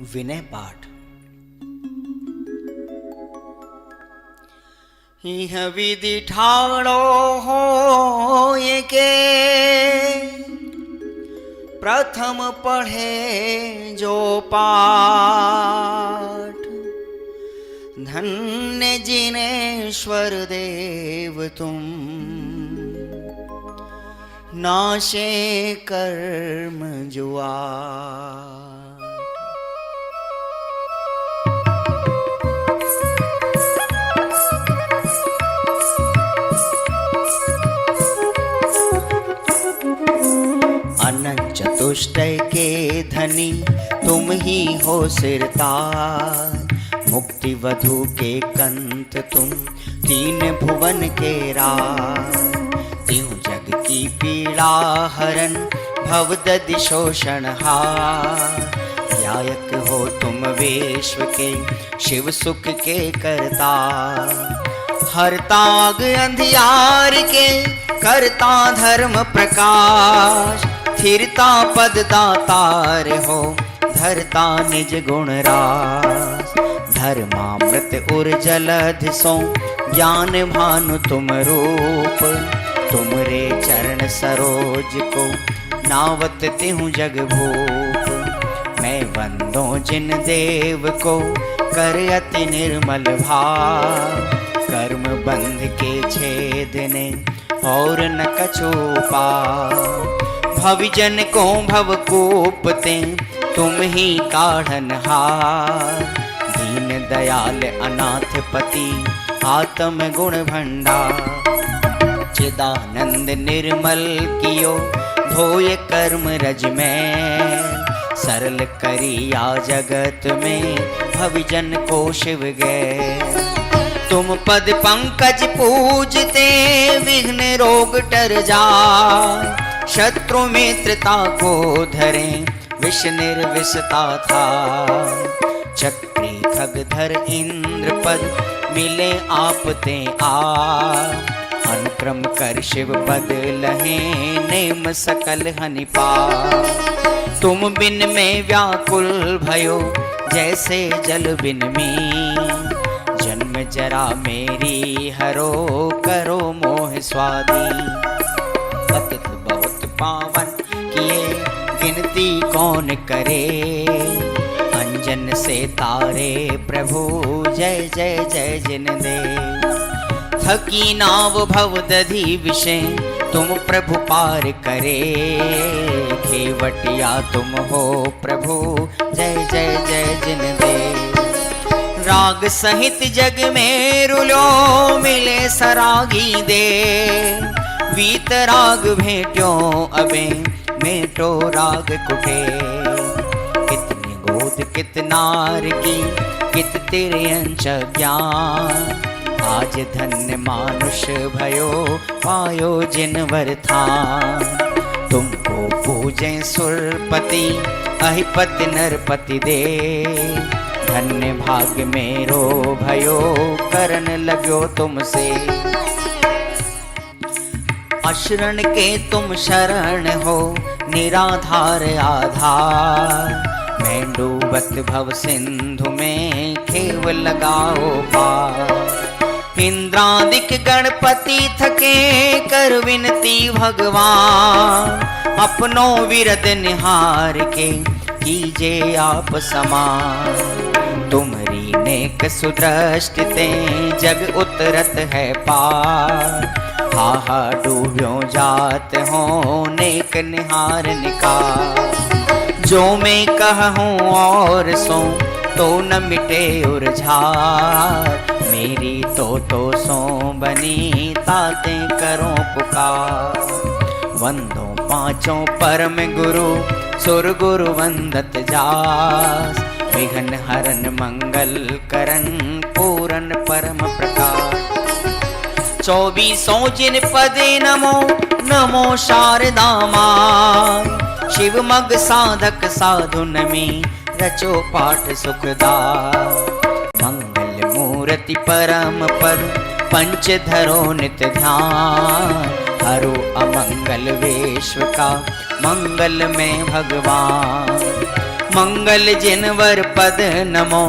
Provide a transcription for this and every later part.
विनय पाठ। यह विधि ठाड़ो हो ये के प्रथम पढ़े जो पाठ, धन्य जिनेश्वर देव तुम, नाशे कर्म जुआ। अनंत चतुष्टय के धनी तुम ही हो सिरताज, मुक्ति वधु के कंत तुम, तीन भुवन के राज। त्यों जग की पीड़ा हरन, भवदधि शोषण हार। ध्यायक हो तुम विश्व के, शिव सुख के करता। हरताग अंधियार के, करता धर्म प्रकाश। स्थिरता पद दातार हो, धरता निज गुण रास। धर्मामृत उर्जलधि सो, ज्ञान भानु तुम रूप। तुमरे चरण सरोज को, नावत तिहु जग भूप। मैं वंदो जिन देव को, कर अति निर्मल भाव। कर्म बंध के छेदने, और न कछु पाव। भवजन को भवकूपते, तुम ही काढ़नहार। दीन दयाल अनाथ पति, आत्म गुण भंडार। चिदानंद निर्मल कियो, धोय कर्म रज में। सरल करिया जगत में, भवजन को शिव गए। तुम पद पंकज पूजते, विघ्न रोग टर जाए। शत्रु मित्रता को धरे, विष निर्विषता था। चक्री खगधर इंद्र पद, मिले आपते आ। अनुक्रम कर शिव पद लहे, नेम सकल हनि पा। तुम बिन में व्याकुल भयो, जैसे जल बिन में। जन्म जरा मेरी हरो, करो मोह स्वादी। पतित बहुत पावन किए, गिनती कौन करे। अंजन से तारे प्रभु, जय जय जय जिन दे। थकी नाव भवदधि विषय, तुम प्रभु पार करे। खेवटिया तुम हो प्रभु, जय जय जय जिन दे। राग सहित जग में रुलो, मिले सरागी दे। वीतराग भेट्यो अबे, मेटो राग कुटे। कितनी गोद कितनार की, कित तेरे अंश ज्ञान। आज धन्य मानुष भयो, पायो जिन वरथान। तुमको पूजे सुरपति, अहिपति नरपति दे। धन्य भाग्य मेरो भयो, करन लगो तुमसे। अशरण के तुम शरण हो, निराधार आधार। मैं डूबत भव सिंधु में, खेव लगाओ पार। इंद्रादिक गणपति थके, कर विनती भगवान। अपनो विरद निहार के, कीजे आप समान। तुम्हारी नेक सुदृष्टि, जग उतरत है पार। हा डूब्यो जात हो, नेक निहार निकार। जो मैं कहूँ और सो, तो न मिटे उरझार। मेरी तो सो बनी, ताते करो पुकार। वंदो पांचों परम गुरु, सुर गुरु वंदत जास। विघ्न हरन मंगल करन, पूरन परम प्रकाश। 24 जिन पदे नमो, नमो शारदा मां। शिव मग साधक साधु नमी, रचो पाठ सुखदार। मंगल मूर्ति परम पद, पंच धरो नित ध्यान। हरो अमंगल विश्व का, मंगल में भगवान। मंगल जिनवर पद नमो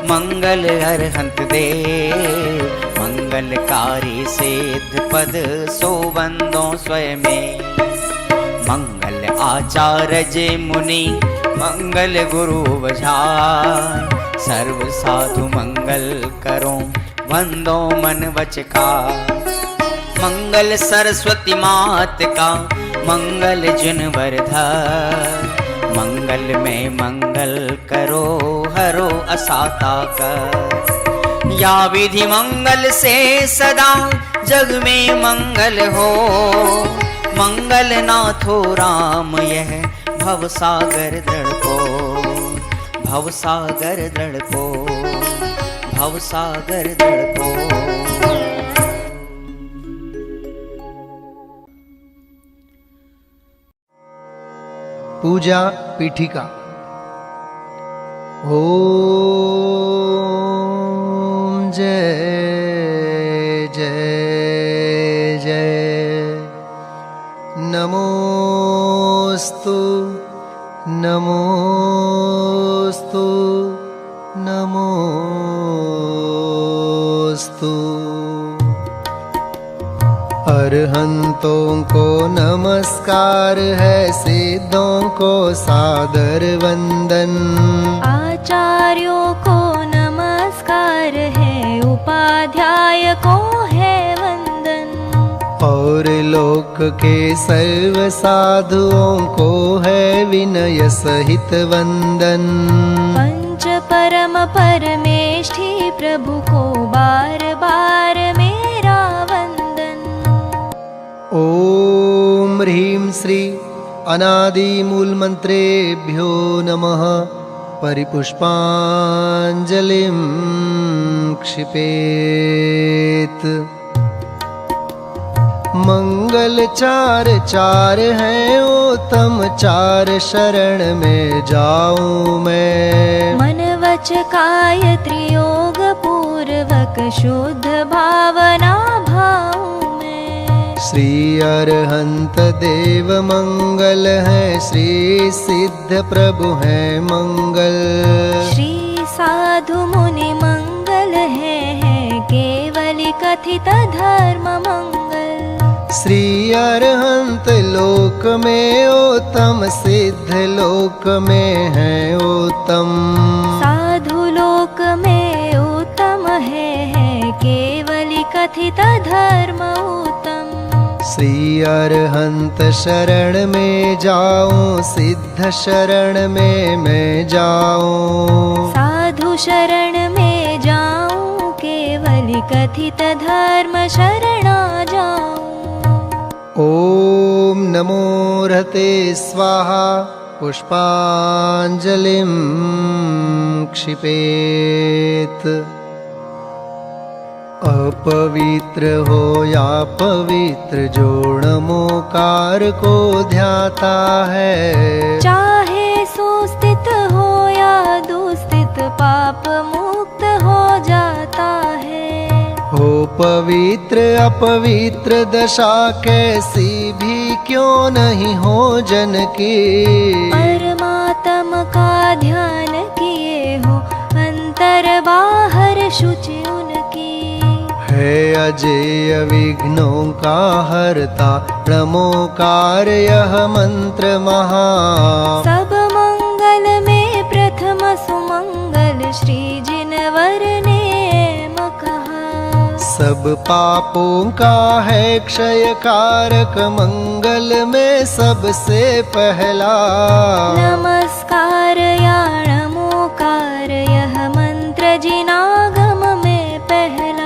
मंगल अरहंत देव मंगलकारी सिद्ध पद सो बंदो स्वयं मंगल आचार्य मुनि मंगल गुरु बझार सर्व साधु मंगल करो वंदो मन वचका मंगल सरस्वती मात का मंगल जिनवर धर मंगल में मंगल करो हरो असाता कर या विधि मंगल से सदा जग में मंगल हो मंगल नाथो राम यह भवसागर दृढ़ भवसागर दृढ़ भवसागर दृढ़। पूजा पीठिका। ओम जय जय जय नमोस्तु नमोस्तु नमोस्तु। अरहंतों को नमस्कार है, सिद्धों को सादर वंदन। आचार्यों को नमस्कार है, उपाध्याय को है वंदन। और लोक के सर्व साधुओं को है विनय सहित वंदन। पंच परम परमेष्ठी प्रभु को बार बार मेरा वंदन। ओम ह्रीं श्री अनादि मूल मंत्रेभ्यो नमः। परिपुष्पांजलिं क्षिपेत। मंगल चार चार हैं उत्तम, चार शरण में जाऊं मैं। मन वच काय त्रियोग पूर्वक शुद्ध भावना भाऊं मैं। श्री अरहंत देव मंगल है, श्री सिद्ध प्रभु है मंगल। श्री साधु मुनि मंगल है केवली कथित धर्म मंगल। श्री अरहंत लोक में उत्तम, सिद्ध लोक में है उत्तम। साधु लोक में उत्तम है केवली कथित धर्म उत्तम। श्री अरहंत शरण में जाऊं, सिद्ध शरण में मैं जाऊं। साधु शरण में जाऊं, केवली कथित धर्म शरणा जाऊं। ओम नमो रहते स्वाहा। पुष्पांजलिं क्षिपेत। अपवित्र हो या पवित्र, जो नमोकार को ध्याता है। चाहे सुस्थित हो या दुस्थित, पाप मुक्त हो जाता है। हो पवित्र अपवित्र दशा कैसी भी क्यों नहीं हो जन की। परमात्म का ध्यान किए हो, अंतर बाहर शुचि उनकी। है अजेय विघ्नों का हरता, नमोकार यह मंत्र महा। सब मंगल में प्रथम सुमंगल, श्री जिनवर ने कहा। सब पापों का है क्षय कारक, मंगल में सबसे पहला। नमस्कार या नमोकार यह मंत्र जिनागम में पहला।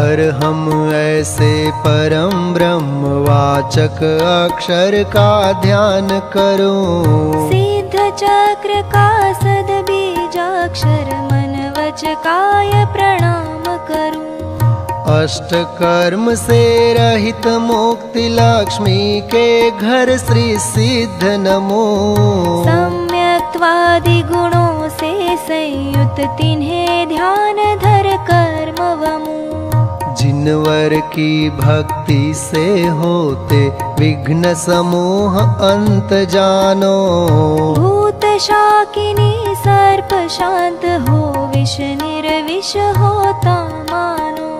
अरहम ऐसे परम ब्रह्म वाचक अक्षर का ध्यान करूं। सिद्ध चक्र का सद बीजाक्षर, मन वच काय प्रणाम करूं। अष्ट कर्म से रहित मुक्ति लक्ष्मी के घर, श्री सिद्ध नमो। सम्यक्त्वादि गुणों से संयुक्त, तिन्हें ध्यान धर कर्म वमु। जिनवर की भक्ति से होते विघ्न समूह अंत जानो। भूत शाकिनी सर्प शांत हो, विष निर्विष होता मानो।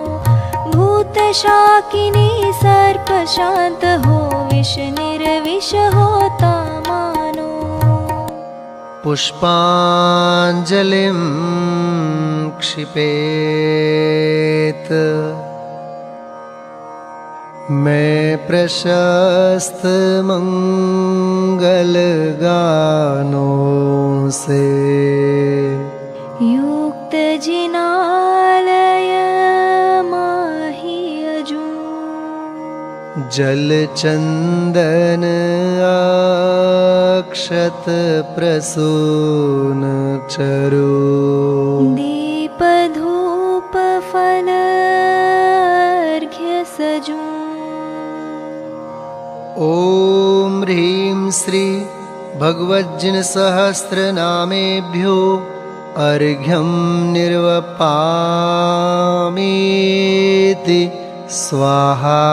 भूत शाकिनी सर्प शांत हो, विष निर्विष होता मानो। पुष्पांजलिं क्षिपेत, मैं प्रशस्त मंगल गानों से युक्त जिनालय माहि अजूं। जल चंदन अक्षत प्रसून चरु, दीप धूप फल अर्घ्य सजूं। ओम ह्रीं श्री भगवज्जिन सहस्रनामेभ्यो अर्घ्यं निर्वपामीति स्वाहा।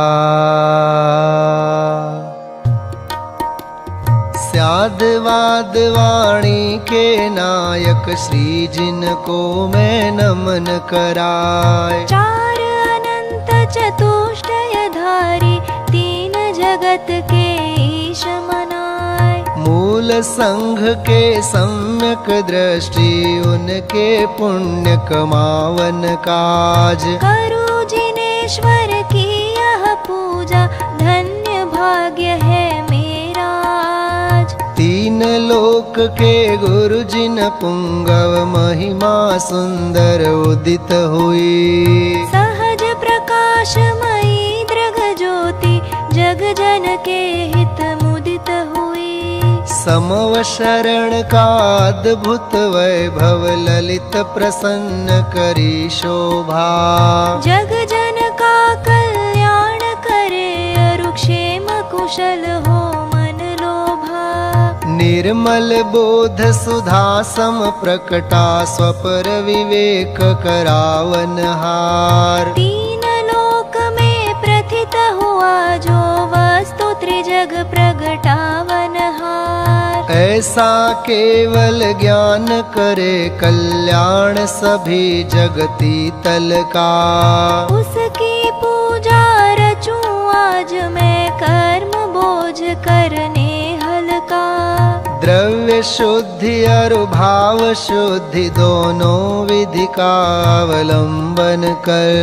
स्याद्वाद वाणी के नायक श्री जिनको मैं नमन कराय। चार अनंत चतुष्टयधारी, तीन जगत के ईश मनाय। मूल संघ के सम्यक दृष्टि, उनके पुण्य कमावन काज। करू जिनेश्वर की यह पूजा, धन्य भाग्य है मेरा आज। तीन लोक के गुरु जिन पुंगव, महिमा सुंदर उदित हुई। सहज प्रकाशमयी दृग ज्योति, जग जन के हित मुदित हुई। समव शरण का अद्भुत वैभव, ललित प्रसन्न करी शोभा। जग जन का कल्याण करे, अरुक्षेम कुशल हो मन लोभा। निर्मल बोध सुधा सम प्रकटा, स्वपर विवेक करावन हार। तीन लोक में प्रथित हुआ, जो वस्तु त्रिजग प्रगटावन हार। ऐसा केवल ज्ञान करे, कल्याण सभी जगती तल का। उसकी पूजा रचूं आज मैं, कर्म बोझ करने हल्का। द्रव्य शुद्धि और भाव शुद्धि, दोनों विधि का अवलंबन कर।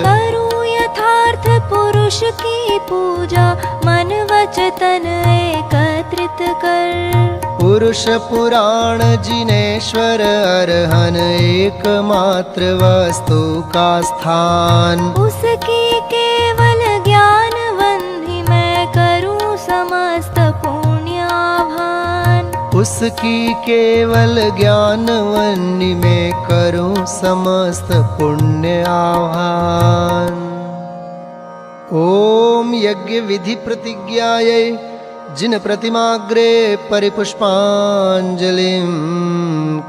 करूं यथार्थ पुरुष की पूजा, मन वचन एकत्रित कर। पुरुष पुराण जिनेश्वर अरहन, एकमात्र वस्तु का स्थान। उसकी केवल ज्ञान वंदि, मैं करूं समस्त पुण्याभान। उसकी केवल ज्ञान वन्नी, में करूं समस्त पुण्य आह्वान। ओम यज्ञ विधि प्रतिज्ञायै, जिन प्रतिमाग्रे परिपुष्पांजलिं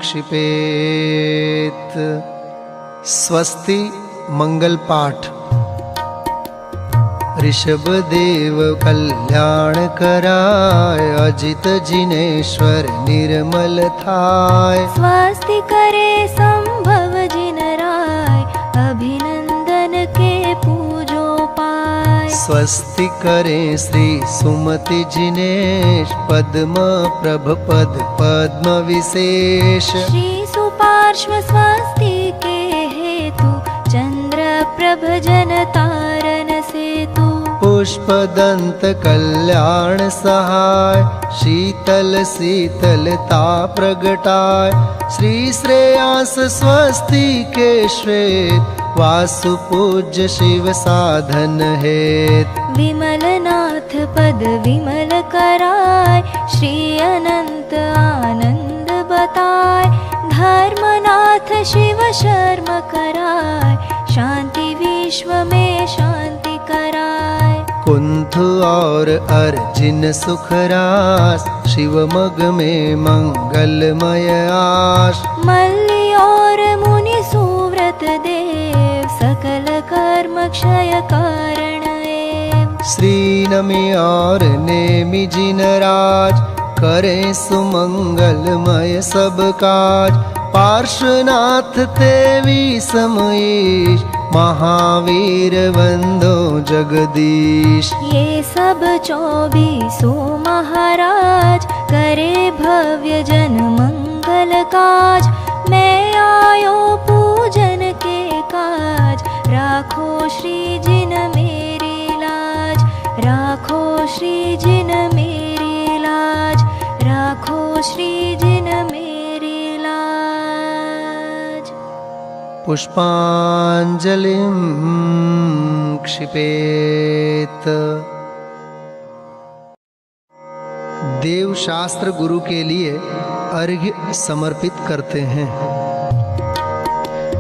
क्षिपेत। स्वस्ति मंगल पाठ। ऋषभ देव कल्याण कराय, अजित जिनेश्वर निर्मल थाय। स्वस्ति करे संभव जिन राय, अभिनंदन के पूजो पाय। स्वस्ति करे श्री सुमति जिनेश, पद्म प्रभ पद पद्म विशेष। श्री सुपार्श्व स्वस्ति के हेतु, चंद्र प्रभ जन तारन सेतु। पुष्प दंत कल्याण सहाय, शीतल शीतलता प्रगटाय। श्री श्रेयांस स्वस्ति के श्वेत, वासु पूज्य शिव साधन हेत। विमल नाथ पद विमल कराय, श्री अनंत आनंद बताय। धर्मनाथ शिव शर्म कराय, शांति विश्व में शांति कराय। कुंथ और अर्जिन सुखरास, शिव मग में मंगलमय आश। मल्ली और मुनि सुव्रत देव, सकल कर्म क्षय कारण एव। श्री नमि और नेमि जिन राज, करें सुमंगलमय सब काज। पार्श्वनाथ तेवी समईश, महावीर वंदो जगदीश। ये सब 24 महाराज, करे भव्य जन मंगल काज। मैं आयो पूजन के काज, राखो श्री जिन मेरी लाज। राखो श्री जिन मेरी लाज, राखो श्री जिन मेरी लाज। पुष्पांजलिं क्षिपेत। देव शास्त्र गुरु के लिए अर्घ्य समर्पित करते हैं।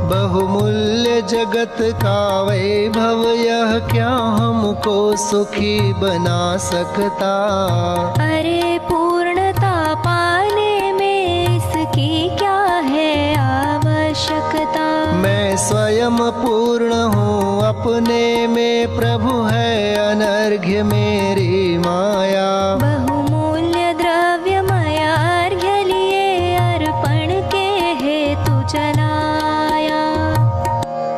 बहुमूल्य जगत का वैभव, यह क्या हमको सुखी बना सकता। अरे पूर्णता पाने में इसकी क्या है आवश्यकता। मैं स्वयं पूर्ण हूँ अपने में, प्रभु है अनर्घ्य मेरी माया। बहुमूल्य द्रव्य माया अर्घ्य लिए, अर्पण के हेतु चलाया।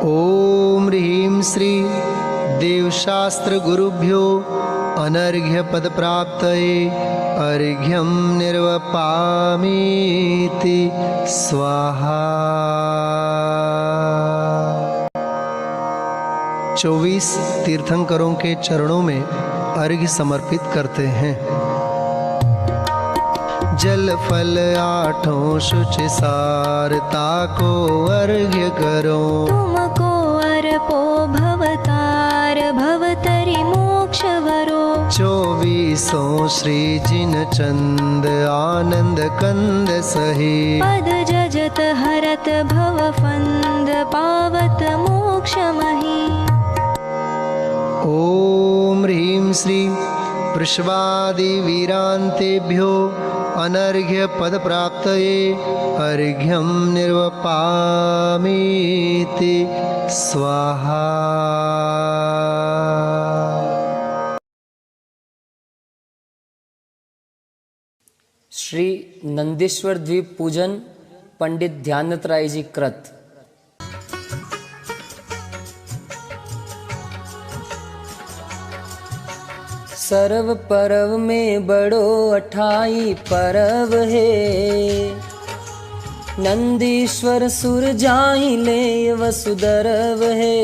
ओम ह्रीं श्री देवशास्त्र गुरुभ्यो अनर्घ्य पद प्राप्तये अर्घ्यं निर्वपामीति स्वाहा। 24 तीर्थंकरों के चरणों में अर्घ्य समर्पित करते हैं। जल फल 8 शुचि सारता को अर्घ्य करो। तुमको अर्पो भवतार, भवतरि मोक्ष वरो। 24 श्री जिन चंद आनंद कंद सही। पद जजत हरत भव फंद, पावत मोक्ष मही। ओम ह्रीं श्री वृषभादि वीरांतेभ्यो अनर्घ्य पद प्राप्तये अर्घ्यं निर्वपामीति स्वाहा। श्री नंदीश्वर द्वीप पूजन पंडित ध्यानत राय जी कृत। सर्व परव में बड़ो 28 परव है। नंदीश्वर सुर जाहि ले वसुदरव है।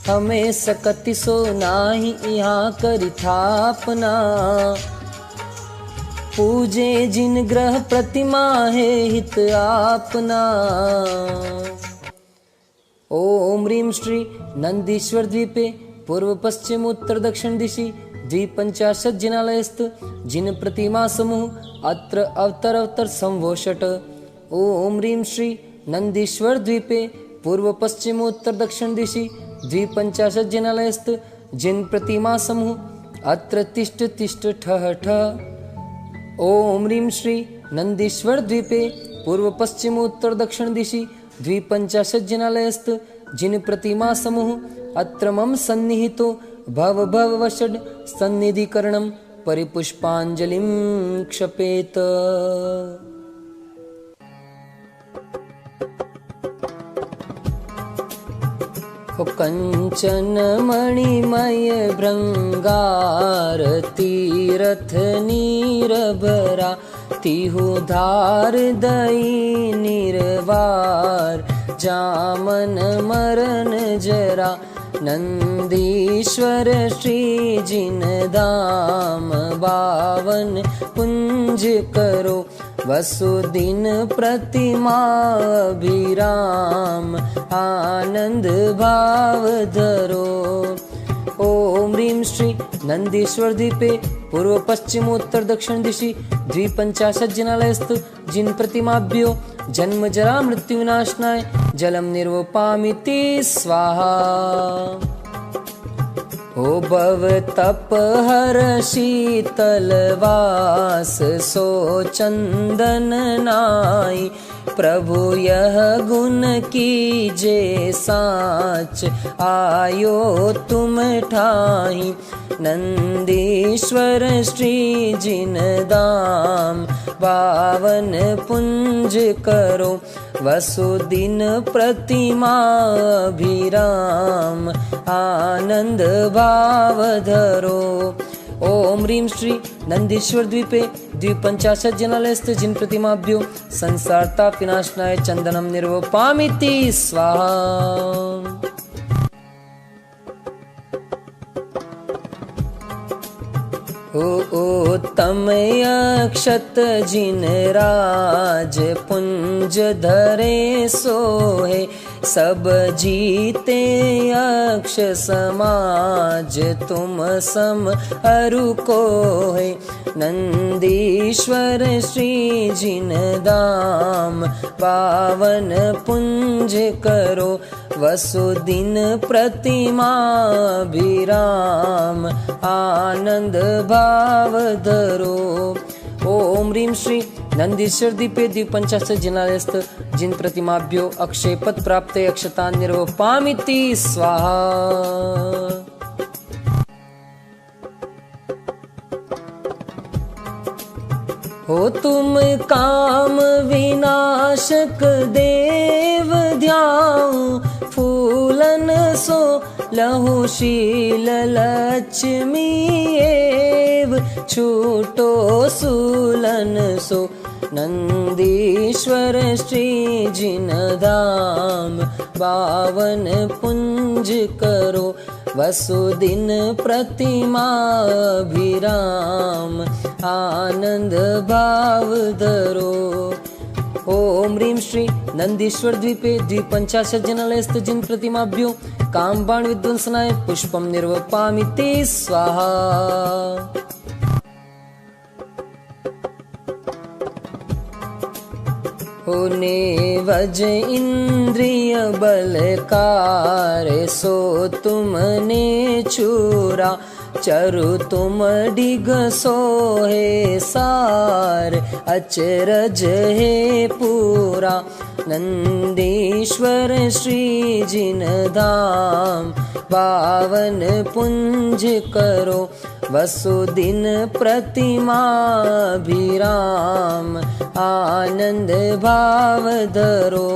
हमें सकति सो नाही यहाँ करि थापना। पूजे जिन ग्रह प्रतिमा है हित आपना। ओम ह्रीं श्री नंदीश्वर द्वीपे पूर्व पश्चिम उत्तर दक्षिण दिशि 250 जिनालयस्थ जिन प्रतिमा समूह अत्र अवतर संवोषट। ओम ह्रीं श्री नंदीश्वर द्वीपे पूर्व पश्चिम उत्तर दक्षिण दिशि 250 जिनालयस्थ जिन प्रतिमा समूह अत्र तिष्ठ तिष्ठ ठः ठः। ओम ह्रीं श्री नंदीश्वर द्वीपे पूर्व पश्चिम उत्तर दक्षिण दिशि 250 जिनालयस्थ जिन प्रतिमा समूह अत्र मम सन्निहितो भव भव वषड सन्निधिकरणं परिपुष्पांजलिं क्षपेत। कंचन मणिमय भृंगार तीरथ नीरभरा। तिहु धार दई निर्वार जामन मरण जरा। नंदीश्वर श्री जिन धाम 52 कुंज करो। वसुदिन प्रतिमा अभिराम आनंद भाव धरो। ओम ह्रीं श्री नंदीश्वर द्वीपे पूर्व पश्चिम उत्तर दक्षिण दिशि 250 जिनालयस्थ जिन प्रतिमाभ्यो जन्म जरा मृत्यु विनाशनाय जलम निर्वपामीति स्वाहा। ओ भव तप हर शीतल वास सो चंदन नाई, प्रभु यह गुण कीजे साच आयो तुम ठाई। नंदीश्वर श्री जिन दाम पावन पुंज करो, वसुदिन प्रतिमा अभिराम आनंद भाव धरो। ओम ह्रीं श्री नंदीश्वर द्वीपे द्विपंचाशत् जनालयस्थ जिन प्रतिमाभ्यो संसार ताप विनाशनाय चंदनम निर्वपामिति स्वाहा। ओ तम अक्षत जिन राज पुंज धरे सोहे, सब जीते अक्ष समाज तुम सम अरु को है। नंदीश्वर श्री जिन दाम पावन पुंज करो, वसुदिन प्रतिमा अभिराम आनंद भाव धरो। ओम ह्रीं श्री नंदीश्वर द्वीपे द्विपंचाशत् जनालयस्थ जिन प्रतिमाभ्यो अक्षय पद प्राप्ते अक्षतान् निर्वपामिति स्वाहा। हो तुम काम विनाशक देव ध्याऊं, फूलन सो लहु शील लक्ष्मी एव, छूटो सूलन सो नंदीश्वर श्री जिन धाम पावन पुंज करो, वसुदिन प्रतिमा अभिराम आनंद भाव धरो। ओम ह्रीं श्री नंदीश्वर द्वीपे द्विपंचाशत् जनालयस्थ जिन प्रतिमाभ्यो कामबाण विध्वंसनाय पुष्पम निर्वपामिति स्वाहा। होने वज इंद्रिय बलकार सो तुमने चूरा, चरु तुम डिग सोहे सार अचरज है पूरा। नंदीश्वर श्री जिन धाम पावन पुंज करो, वसुदिन प्रतिमा अभिराम आनंद भाव धरो।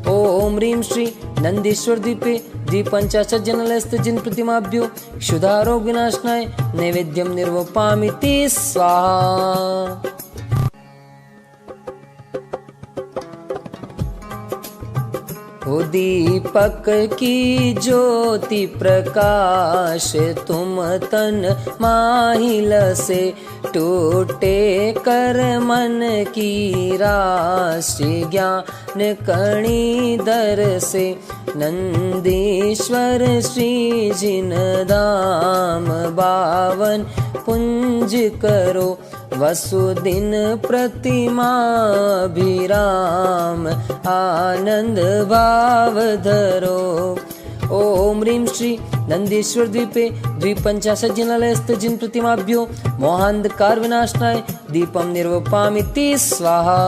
ओम ह्रीं श्री नंदीश्वर द्वीपे द्विपंचाशत् जनालयस्थ जिन प्रतिमाभ्यो क्षुधारोग विनाशनाय नैवेद्यम निर्वपामिति स्वाहा। हो दीपक की ज्योति प्रकाश तुम तन माहिल से, टूटे कर मन की राशि ज्ञान कणी दर से। नंदीश्वर श्री जिन दाम बावन पुंज करो, वसुदिन प्रतिमा अभिराम आनंद भाव धरो। ओम ह्रीं श्री नंदीश्वर द्वीपे द्विपंचाशत् जनालयस्थ जिन प्रतिमाभ्यो मोहांधकार विनाशनाय दीपम निर्वपामिति स्वाहा।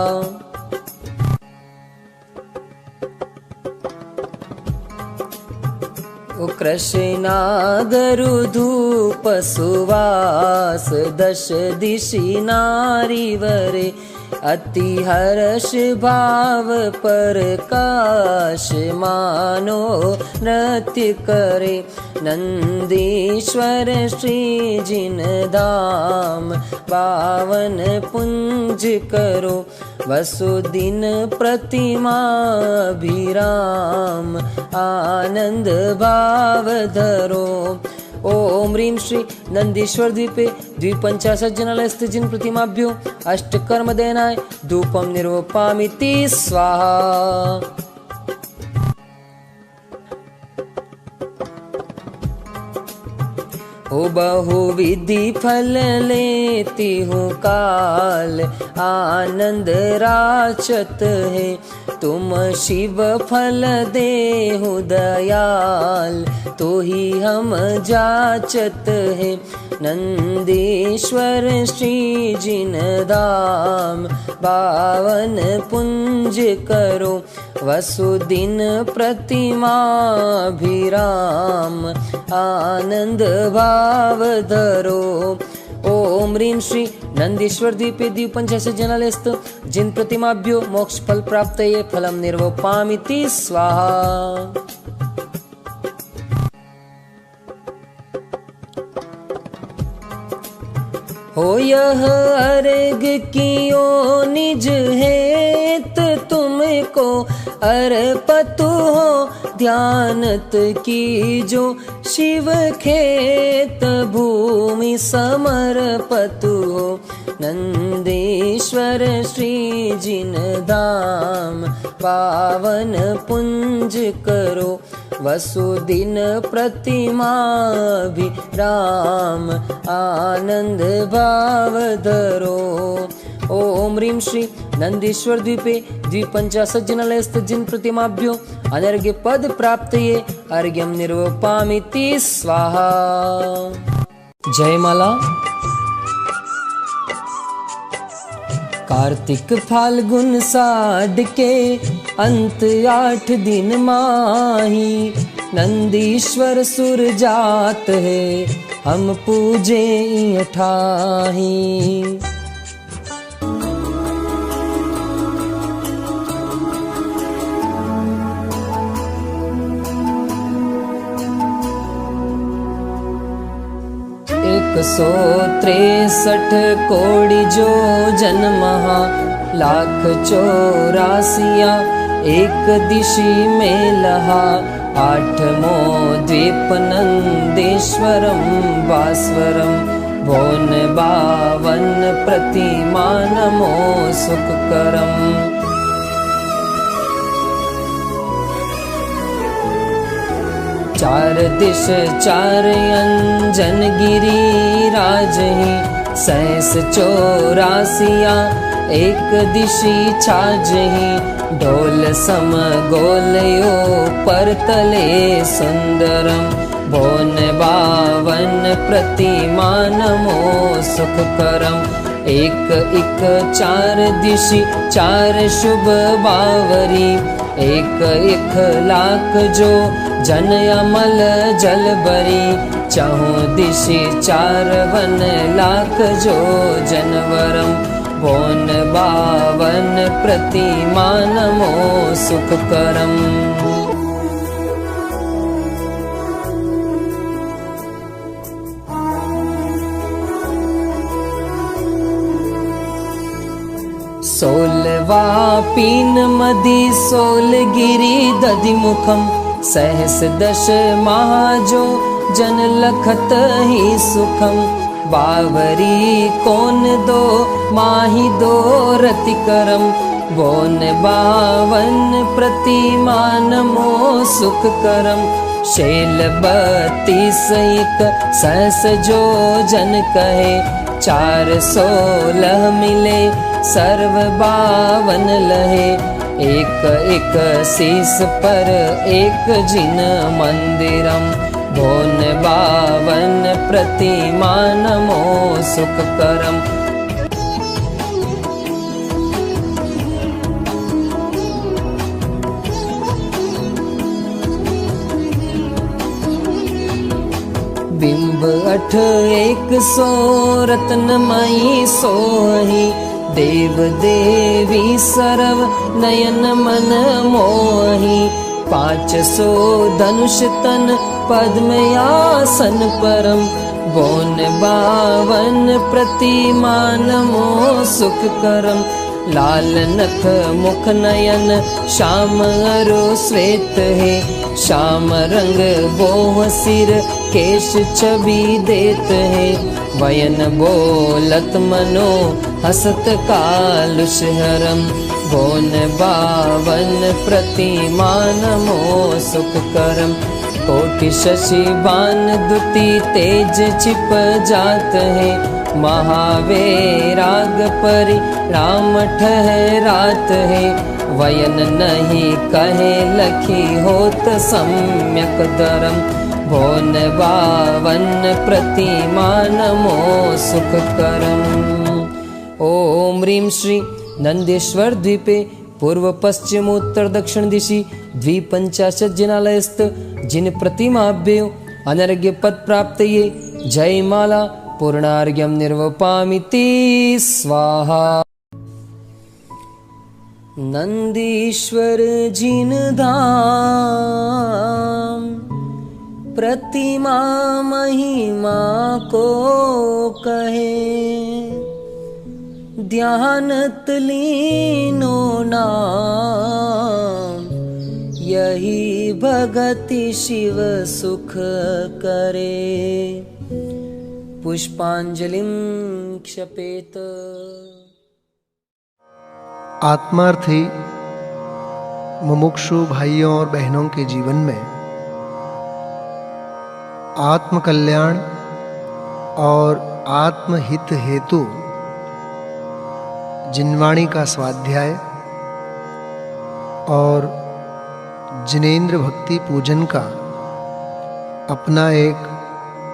ओ कृष्णागरु धूप सुवास दश दिशि नारी वरे, अति हर्ष भाव प्रकाश मानो नृत्य करे। नंदीश्वर श्री जिन धाम पावन पुंज करो, वसुदिन प्रतिमा अभिराम आनंद भाव धरो। ओम ह्रीं श्री नंदीश्वर द्वीपे द्विपंचाशत् जनालयस्थ जिन प्रतिमाभ्यो अष्टकर्म देनाय धूपम निर्वपामिति स्वाहा। ओ हो बहुविधि फल लेती हूँ काल, आनंद राचत है तुम शिव फल देहु दयाल, तो ही हम जाचत है नंदीश्वर श्री जिन धाम, पावन पुंज करो वसुदिन प्रतिमा भिराम, आनंद भाव धरो। ओम ह्रीं श्री नंदीश्वर द्वीपे द्वीपंचाशज्जनालयस्थ जिन प्रतिमाभ्यो मोक्ष फल प्राप्तये फलं निर्वपामिति स्वाहा। हो यह अर्घ कियो निज हेत तुमको अर्पतु हो, ध्यानत कीजो शिव खेत भूमि समर्पतु हो, नंदीश्वर श्री जिन धाम, पावन पुंज करो वसुदिन प्रतिमा भी राम, आनंद भाव धरो। ओम ह्रीं श्री नंदीश्वर द्वीपे द्विपंचाशज्जनालयस्थ जिन प्रतिमाभ्यो अनर्घ्य पद प्राप्तये अर्घ्यं निर्वपामिति स्वाहा। जय माला। कार्तिक फाल्गुन साढ़ के अंत 8 दिन माही, नंदीश्वर सुर जात है हम पूजे ठाही। एक 163 कोटि जो जन्महा, लाख 84 एक दिशि में लहा, 8मो द्वीप नंदेश्वरम भास्वरम, भोन 52 प्रतिमा नमो सुखकरम। चार दिश 4 अंजन गिरी राजही, 84 एक दिशि छाजही, ढोल सम गोलयो पर तले सुंदरम, भोन 52 प्रतिमा नमो सुखकरम। एक 4 दिशि 4 शुभ बावरी, एक लाख जो जन अमल जल बरी, चहुं दिशि 4 वन लाख जो जनवरम, भोन 52 प्रतिमा नमो सुखकरम। सोलवा पीन मदि सोलगिरी दधिमुखम, सहस दश महाजो जन लखत ही सुखम, बावरी कोन दो माही दो रतिकरम, बोन 52 प्रतिमा नमो सुखकरम। शैल 32 एक सहस जो जन कहे, 416 मिले सर्व 52 लहे, एक शीस पर एक जिन मंदिरम, भोन 52 प्रतिमा नमो सुखकरम। बिंब 8 100 रत्नमयी सोही, देव देवी सरव नयन मन मोही, 500 धनुष तन पद्मयासन परम, बोन 52 प्रतिमा नमो सुखकरम। लाल नख मुख नयन श्याम अरो श्वेत है, श्याम रंग बोह सिर केश छवि देत है, वयन बोलत मनो हसत कालुष हरम, बोन 52 प्रतिमा नमो सुखकरम। कोटि शशि बान दुति तेज छिप जात है, महावैराग परि राम ठहरात है, वयन नहीं कहे लखी होत सम्यक धर्म, भोन बावन प्रतिमा नमो सुख करम। ओम ह्रीं श्री नंदेश्वर द्वीपे पूर्व पश्चिम उत्तर दक्षिण दिशि 250 जिनालयस्थ जिन प्रतिमाभ्यो अनर्घ्य पद प्राप्तये जयमाला पूर्णार्घ्यं निर्वपामिति स्वाहा। नंदीश्वर जिन धाम प्रतिमा महिमा को कहे, ध्यानत लीनो नाम, यही भगति शिव सुख करे। पुष्पांजलिं क्षपेत। आत्मार्थी मुमुक्षु भाइयों और बहनों के जीवन में आत्म कल्याण और आत्महित हेतु जिनवाणी का स्वाध्याय और जिनेंद्र भक्ति पूजन का अपना एक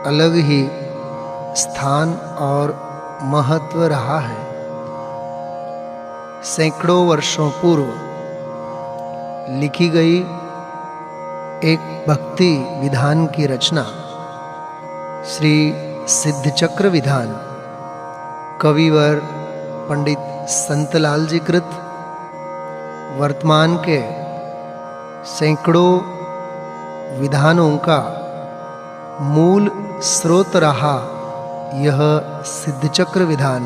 अलग ही स्थान और महत्व रहा है। सैकड़ों वर्षों पूर्व लिखी गई एक भक्ति विधान की रचना श्री सिद्धचक्र विधान कविवर पंडित संतलाल जी कृत वर्तमान के सैकड़ों विधानों का मूल स्रोत रहा यह सिद्धचक्र विधान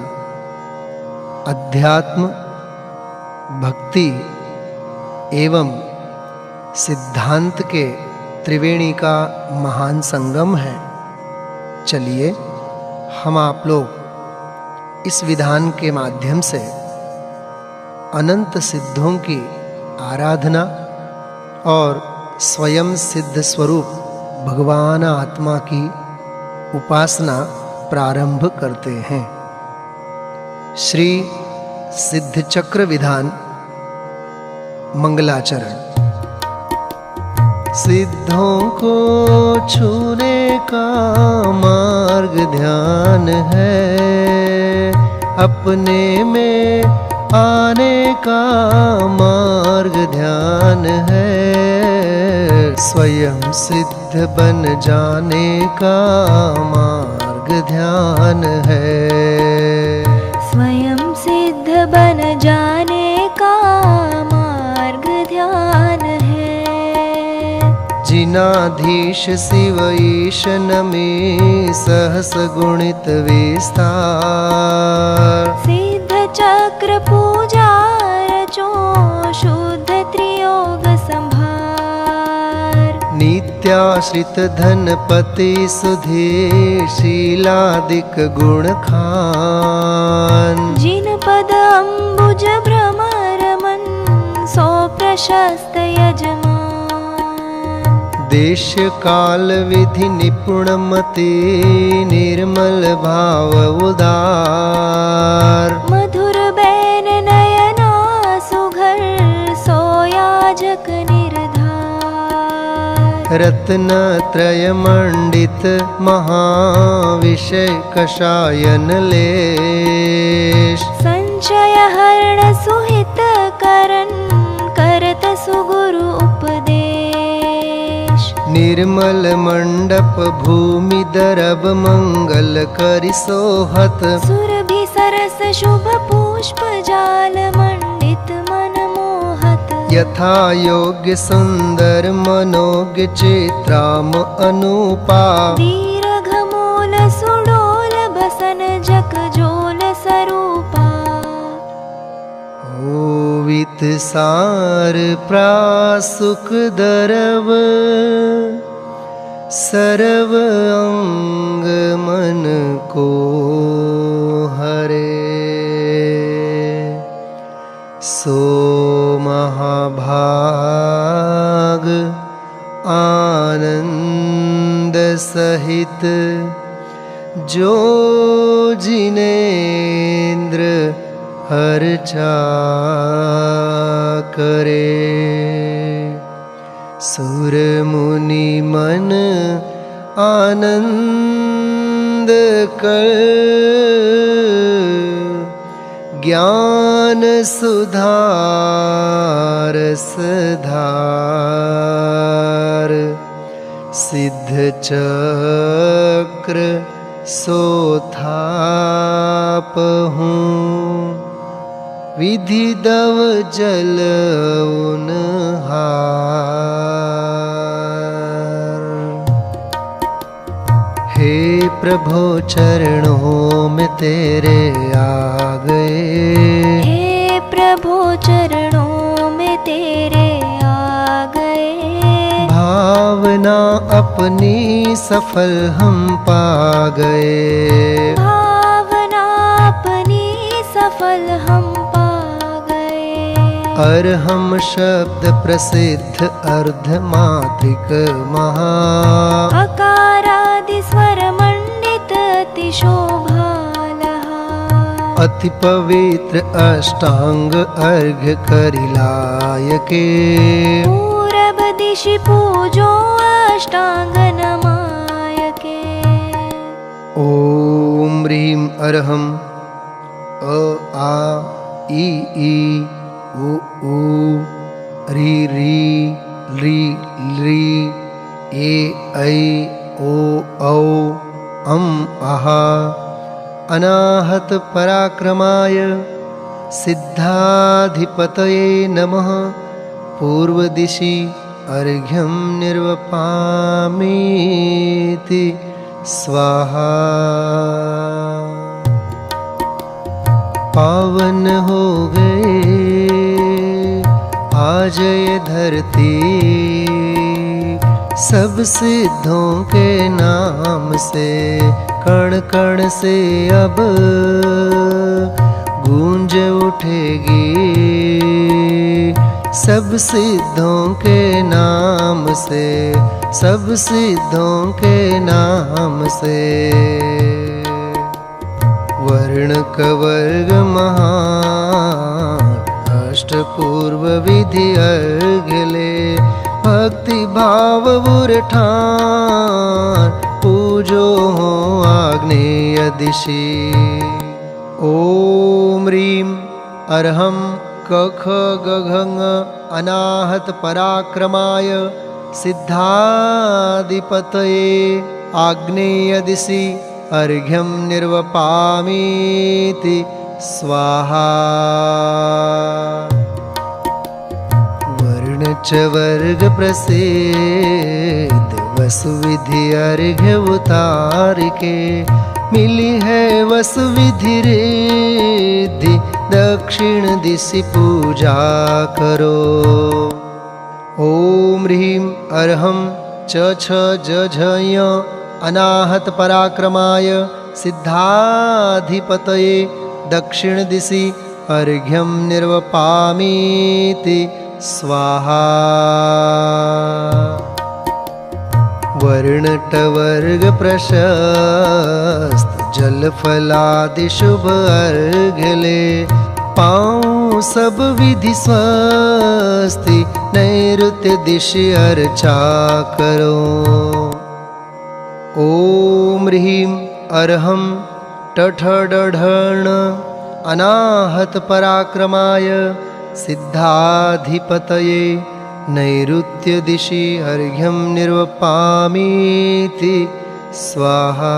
अध्यात्म, भक्ति एवं सिद्धांत के त्रिवेणी का महान संगम है। चलिए हम आप लोग इस विधान के माध्यम से अनंत सिद्धों की आराधना और स्वयं सिद्ध स्वरूप भगवान आत्मा की उपासना प्रारंभ करते हैं। श्री सिद्धचक्र विधान मंगलाचरण। सिद्धों को छूने का मार्ग ध्यान है, अपने में आने का मार्ग ध्यान है, स्वयं सिद्ध बन जाने का मार्ग ध्यान है, स्वयं सिद्ध बन जाने का मार्ग ध्यान है। जिनाधीश शिव ईशन में सहस गुणित विस्तार, सिद्ध चक्र पूजा रचो शुद्ध त्रियोग संभार, नित्याश्रित धनपति सुधीर शीलादिक गुण खान, जिन पद अम्बुज भ्रमर मन सो प्रशस्त यजमान, देश काल विधि निपुण मति निर्मल भाव उदार, मधुर बैन नयना सुघर सोयाजक निर्धार, रत्न त्रय मंडित महाविषय कषायन लेश, संचय हरण सुहित करन करत सुगुरु उपदेश, निर्मल मंडप भूमि दरब मंगल करि सोहत, सुरभि सरस शुभ पुष्प जाल मंडित मन मोहत, यथा योग्य सुंदर मनोज्ञ चित्राम अनुपा, दीर्घ मूल सुडोल बसन जक जोल सरूपा, ओवित सार प्रासुक दरव सर्व अंग मन को हरे, सो महाभाग आनंद सहित जो जिनेन्द्र अर्चा करे। सुर मुनि मन आनंद कर ज्ञान सुधार सधार। सिद्ध चक्र सोथापहूँ विधि दव जल उनहार। हे प्रभु चरणों में तेरे आ गए। हे प्रभु चरणों में तेरे आ गए। भावना अपनी सफल हम पा गए। भावना अपनी सफल हम पा गए। अर्हम शब्द प्रसिद्ध अर्धमात्रिक महा। अकारादि स्वर मंडित अति शोभालहा। अति पवित्र अष्टांग अर्घ्य करिलायके। पूरब दिशि पूजो अष्टांग नमायके। ओम ह्रीं अरहम अ आ ई उ ऊ री री ली ली ए ऐ ओ औ अम आहा। अनाहत पराक्रमाय सिद्धाधिपतये नमः। पूर्व दिशि अर्घ्यं निर्वपामीति स्वाहा। पावन हो गए आज ये धरती सब सिद्धों के नाम से। कण कण से अब गूंज उठेगी सब सिद्धों के नाम से। सब सिद्धों के नाम से। वर्ण कवर्ग महान अष्टपूर्व विधि अर्घले। भक्ति भाव बुरठान पूजो हो आग्नेय दिशि। ओम ह्रीं अरहम कख गघङ अनाहत पराक्रमाय सिद्धाधिपतये आग्नेय दिशि अर्घ्यं निर्वपामीति स्वाहा। वर्ण च वर्ग प्रसिद्ध वसुविधि अर्घ्य उतारिके। मिली है वसुविधि रिद्धि दक्षिण दिशि पूजा करो। ओम ह्रीं अरहम च छ ज झ य अनाहत पराक्रमाय सिद्धाधिपतये दक्षिण दिशि अर्घ्यं निर्वपामीति स्वाहा। वर्णटवर्ग प्रशस्त जलफलादि शुभ अर्घ्यले। पाऊँ सब विधि स्वस्ति नैऋत्य दिशि अर्चा करो। ओम ह्रीं अरहम टठडढण अनाहत पराक्रमाय सिद्धाधिपतये नैऋत्य दिशि अर्घ्यं निर्वपामीति स्वाहा।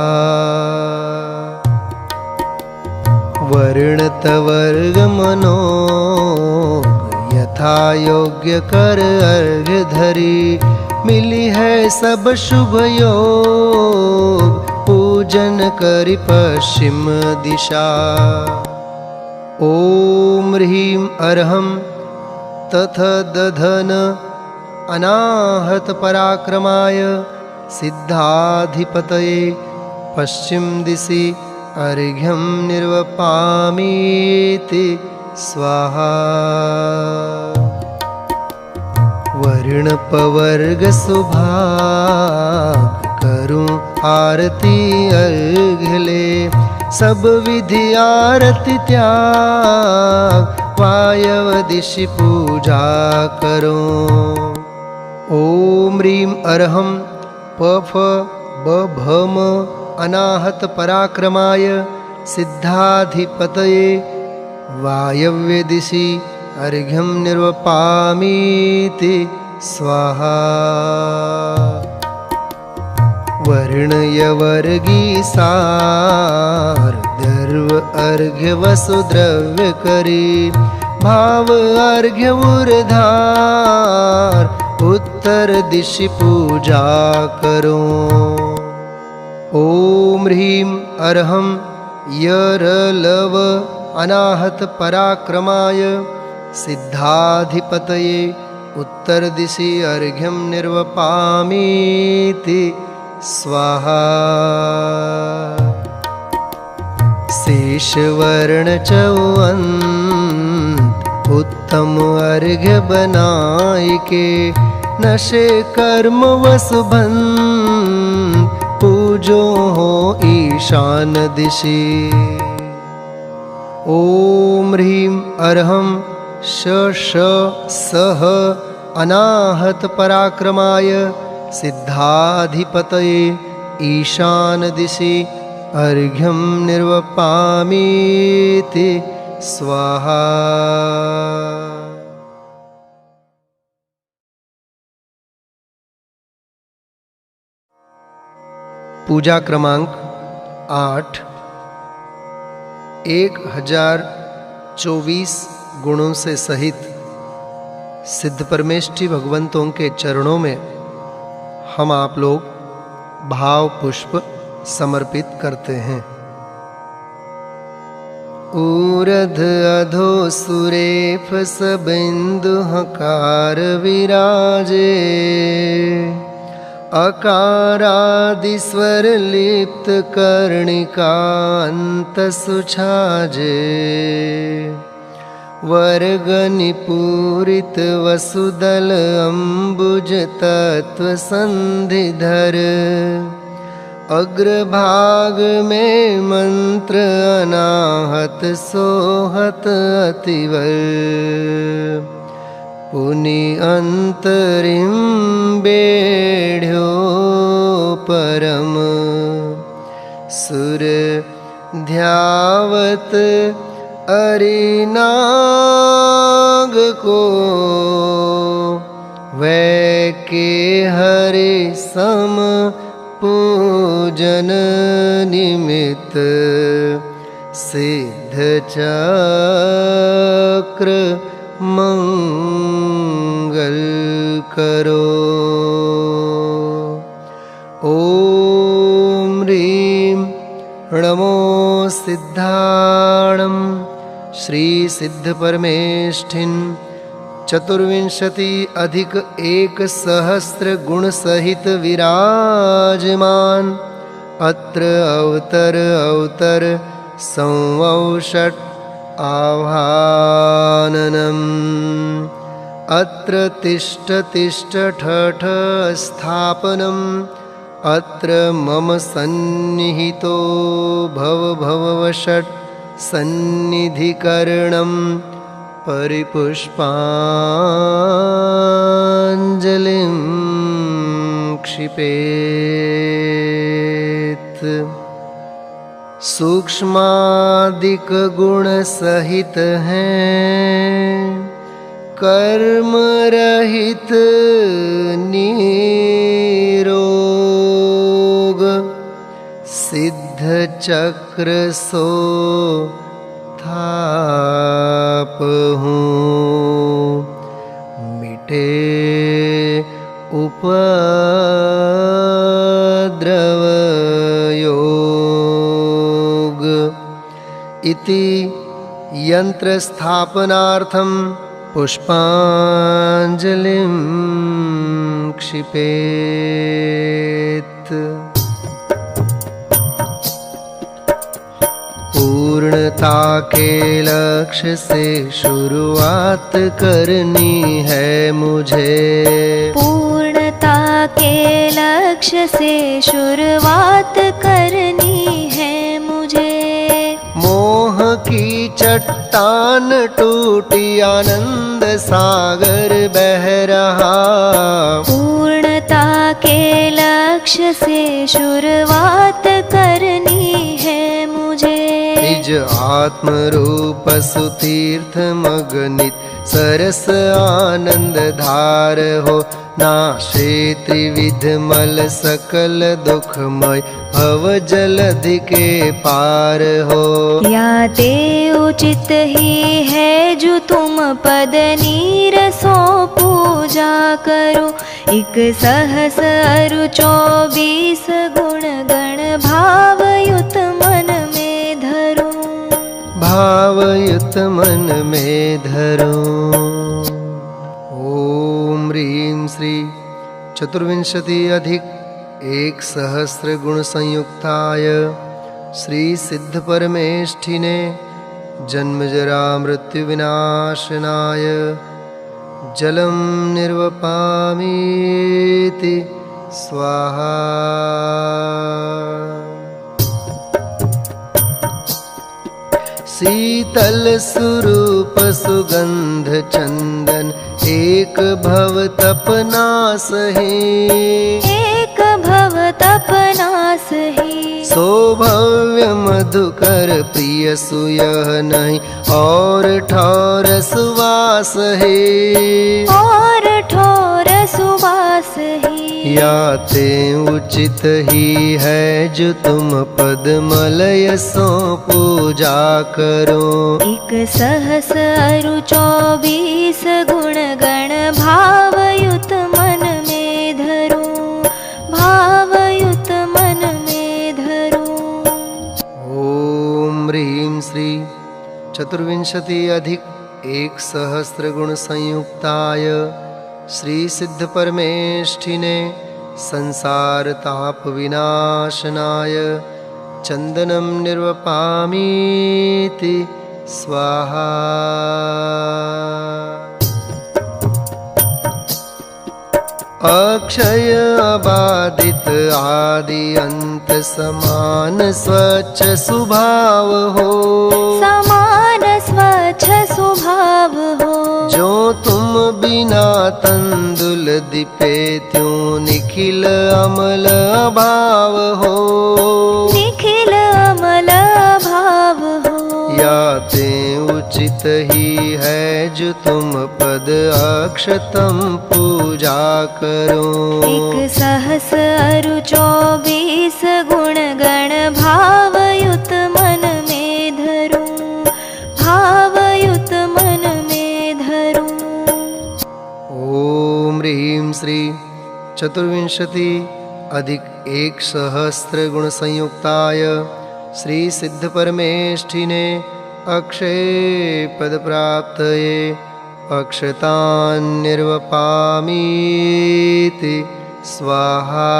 वर्णतवर्ग मनोग यथा योग्य कर अर्घ्य धरी। मिली है सब शुभ योग पूजन करि पश्चिम दिशा। ओम ह्रीं अरहम तथ दधन अनाहत पराक्रमाय सिद्धाधिपतये पश्चिम दिशि अर्घ्यं निर्वपामीति स्वाहा। वर्णपवर्ग सुभाग करूं आरती अर्घ्य ले। सब विधि आरती त्याग वायव दिशि पूजा करो। ओम ह्रीं अर्हं पफ बभम अनाहत पराक्रमाय सिद्धाधिपतये वायव्य दिशि अर्घ्यं निर्वपामीति स्वाहा। वर्णयवर्गी सार दर्व अर्घ्य वसुद्रव्य करी। भाव अर्घ्य उर्धार उत्तर दिशि पूजा करो। ओम ह्रीं अर्हं यरलव अनाहत पराक्रमाय सिद्धाधिपतये उत्तर दिशि अर्घ्यं निर्वपामीति स्वाहा। शेषवर्ण चौअंत उत्तम अर्घ्य बनाय के। नशे कर्म वसुबंध पूजो हो ईशान दिशि। ओम ह्रीं अर्हं श सह अनाहत पराक्रमाय सिद्धाधिपतये ईशान दिशि अर्घ्यं निर्वपामीति स्वाहा। पूजा क्रमांक 8। 1024 गुणों से सहित सिद्ध परमेष्ठी भगवंतों के चरणों में हम आप लोग भाव पुष्प समर्पित करते हैं। ऊर्ध अधो सुरेफ सबिंदु हकार विराजे। अकारादि स्वर लिप्त कर्णिकांत सुछाजे। वर्गनिपूरित वसुदल अम्बुज तत्व संधिधर। अग्रभाग में मंत्र अनाहत सोहत अतिवर। पुनि अंतरिम बेढ़्यो परम। सुर ध्यावत अरिनाग को। वै के हरि सम पूजन निमित्त। सिद्ध चक्र मंगल करो। ओम ह्रीं नमो सिद्धाणं श्री सिद्ध परमेष्ठिन। 24+1 गुण सहित विराजमान। अत्र अवतर अवतर संवषट् आवाहननम्। अत्र तिष्ठ तिष्ठ ठठ स्थापनम्। अत्र मम सन्निहितो भव भववषट् सन्निधिकरणं। परिपुष्पाञ्जलिं क्षिपेत्। सूक्ष्मादिक गुण सहित हैं। कर्म रहित निरोग। सिद्ध चक्र सो थाप हूँ। मिटे उपद्रव योग। इति यंत्र स्थापनार्थं पुष्पांजलिं क्षिपेत्। पूर्णता के लक्ष्य से शुरुआत करनी है मुझे। पूर्णता के लक्ष्य से शुरुआत करनी है मुझे। मोह की चट्टान टूटी आनंद सागर बह रहा। पूर्णता के लक्ष्य से शुरुआत करनी है मुझे। निज आत्म रूप सुतीर्थ मगनित सरस आनंद धार हो। नाशे त्रिविध मल सकल दुखमय भव जलधि के पार हो। या ते उचित ही है जो तुम पद नीरसो पूजा करो। एक सहस अरु 24 गुण गण भावयुत मन में धरो। भावयुत मन में धरो। ओम ह्रीं श्री चतुर्विंशति अधिक 1,000 गुण संयुक्ताय श्री सिद्ध परमेष्ठिने जन्म जरा मृत्यु विनाशनाय जलम निर्वपामीति स्वाहा। शीतल सुरूप सुगंध चंदन एक भव तपनास है। एक भव तपनास है। सौभव्य मधुकर प्रिय सुयह नहीं और ठौर सुवास है। और ठोर सुवास है। या ते उचित ही है जो तुम पद मलय सो पूजा करो। एक सहस अरु 24 गुण गण भावयुत मन में धरो। भावयुत मन में धरो। ओम ह्रीं श्री चतुर्विंशति अधिक 1,000 गुण संयुक्ताय श्री सिद्ध परमेष्ठिने संसार ताप विनाशनाय चंदनम निर्वपामीति स्वाहा। अक्षय अबाधित आदि अंत समान स्वच्छ स्वभाव हो। समान स्वच्छ स्वभाव हो। जो तुम बिना तंदुल दीपे त्यों निखिल अमल अभाव हो। निखिल अमल भाव हो। या ते उचित ही है जो तुम पद अक्षतम पूजा करो। एक सहस अरु 24 गुण गण भावयुत मन में धरो। भावयुत मन में धरो। ओम ह्रीं श्री चतुर्विंशति अधिक 1,000 गुण संयुक्ताय श्री सिद्ध परमेष्ठिने अक्षय पद प्राप्तये अक्षतान् निर्वपामीति स्वाहा।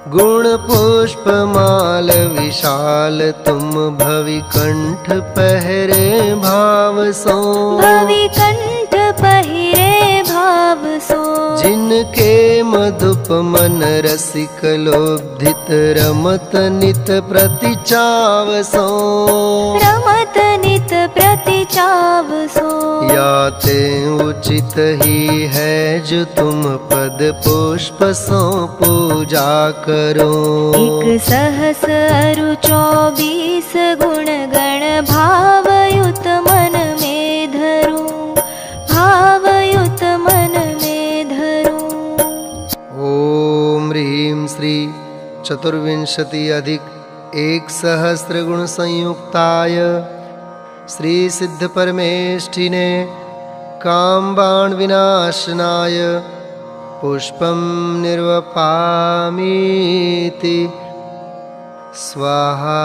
गुण पुष्प माल विशाल तुम भवि कंठ पहरे भाव सो। भवि कंठ पहिरे भाव सो। जिनके मधुप मन रसिक लोभित रमत नित प्रतिचाव सो। रमत नित प्रतिचाव सो। या ते उचित ही है जो तुम पद पुष्प सो पूजा करो। एक सहस अरु 24 गुण गण भावयुत मन में धरो। भावयुत मन में धरो। ओम ह्रीं श्री चतुर्विंशति अधिक 1,000 गुण संयुक्ताय श्री सिद्ध परमेष्ठिने कामबाण विनाशनाय पुष्पम निर्वपामीति स्वाहा।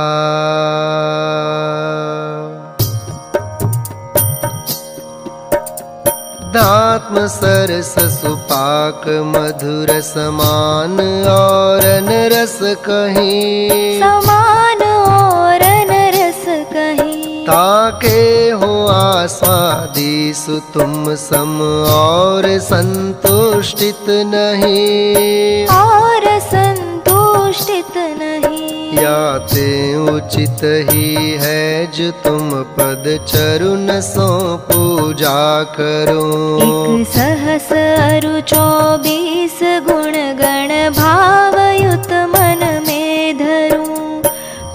दात्म सरस सुपाक मधुर समान और नरस कहीं। समान और नरस कहीं। ताके हो आस्वादीसु तुम सम और संतुष्टित नहीं, और संतुष्टित नहीं। या ते उचित ही है जो तुम पद चरुन सो पूजा करो। एक सहस अरु 24 गुण गण भावयुत मन में धरूं,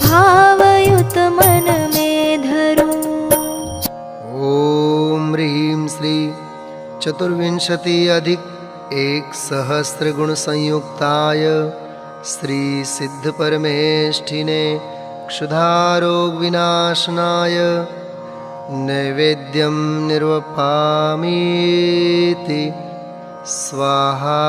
भावयुत मन में धरूं। ओम ह्रीं श्री चतुर्विंशति अधिक 1,000 गुण संयुक्ताय श्री सिद्ध परमेष्ठिने क्षुधारोग विनाशनाय नैवेद्यं निर्वपामीति स्वाहा।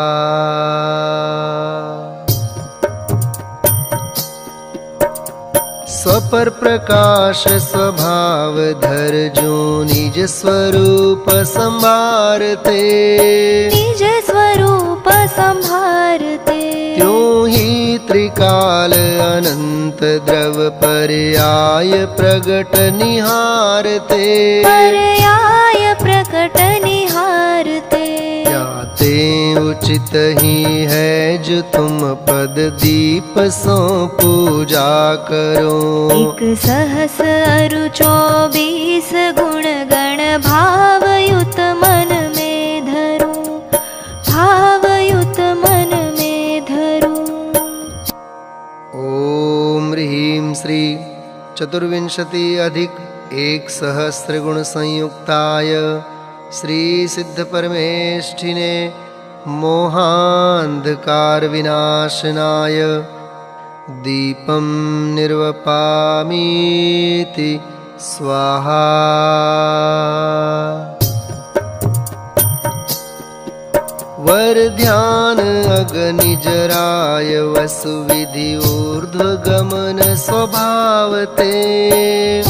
स्वपर प्रकाश स्वभाव धर जो निज स्वरूप संभारते, निज स्वरूप संभारते। त्यों ही त्रिकाल अनंत द्रव पर्याय प्रगट निहारते, पर्याय प्रकट निहारते। याते उचित ही है जो तुम पद दीप सो पूजा करो। एक सहस अरु 24 गुण गण भावयुत मन में धरूं, भावयुत मन में धरूं। ओम ह्रीं श्री चतुर्विंशति अधिक 1,000 गुण संयुक्ताय श्री सिद्ध परमेष्ठिने मोहांधकार विनाशनाय दीपं निर्वपामीति स्वाहा। वर ध्यान अग्निजराय वसुविधि ऊर्ध्वगमन स्वभावते,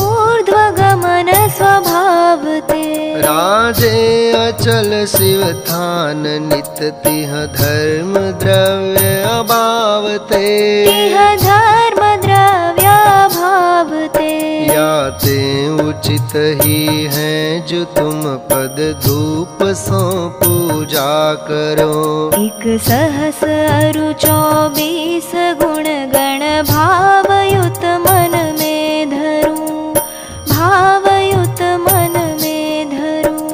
ऊर्ध्वगमन स्वभावते। राजे अचल शिव थान नित तिह धर्म द्रव्य अभावते, तिह धर्म द्रव्य भावते। याते उचित ही हैं जो तुम पद धूप सो पूजा करो। एक सहस अरु 24 गुण गण भावयुत मन में धरूं, भावयुत मन में धरूं।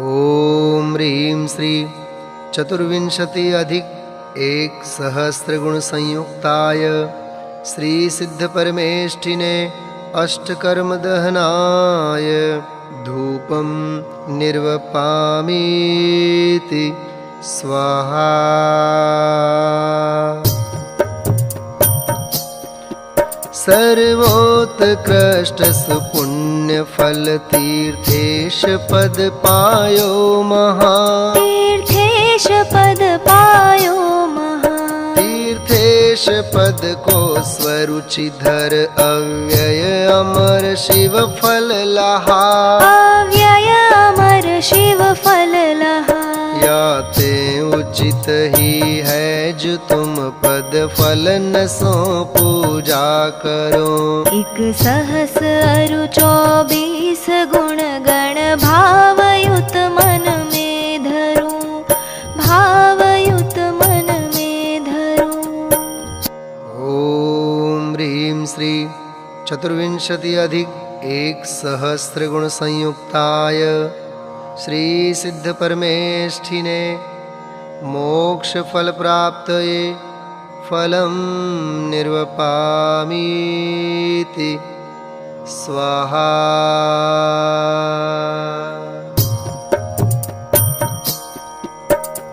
ओम ह्रीं श्री चतुर्विंशति अधिक 1,000 गुण संयुक्ताय श्री सिद्ध परमेष्ठिने अष्टकर्म दहनाय धूपं निर्वपामीति स्वाहा। सर्वोत्कृष्ट सुपुण्य फल तीर्थेश पद पायो महा, तीर्थेश पद पायो महा। तीर्थेश पद को स्वरुचिधर अव्यय अमर शिव फल लहा, अव्यय अमर शिव फल लहा। याते उचित ही है जो तुम पद फल न सो पूजा करो। एक सहस अरु 24 गुण गण भावयुत मन में धरूं, भावयुत मन में धरूं। ओम ह्रीं श्री चतुर्विंशति अधिक 1,000 गुण संयुक्ताय श्री सिद्ध परमेष्ठिने मोक्ष फल प्राप्तये फलं निर्वपामीति स्वाहा।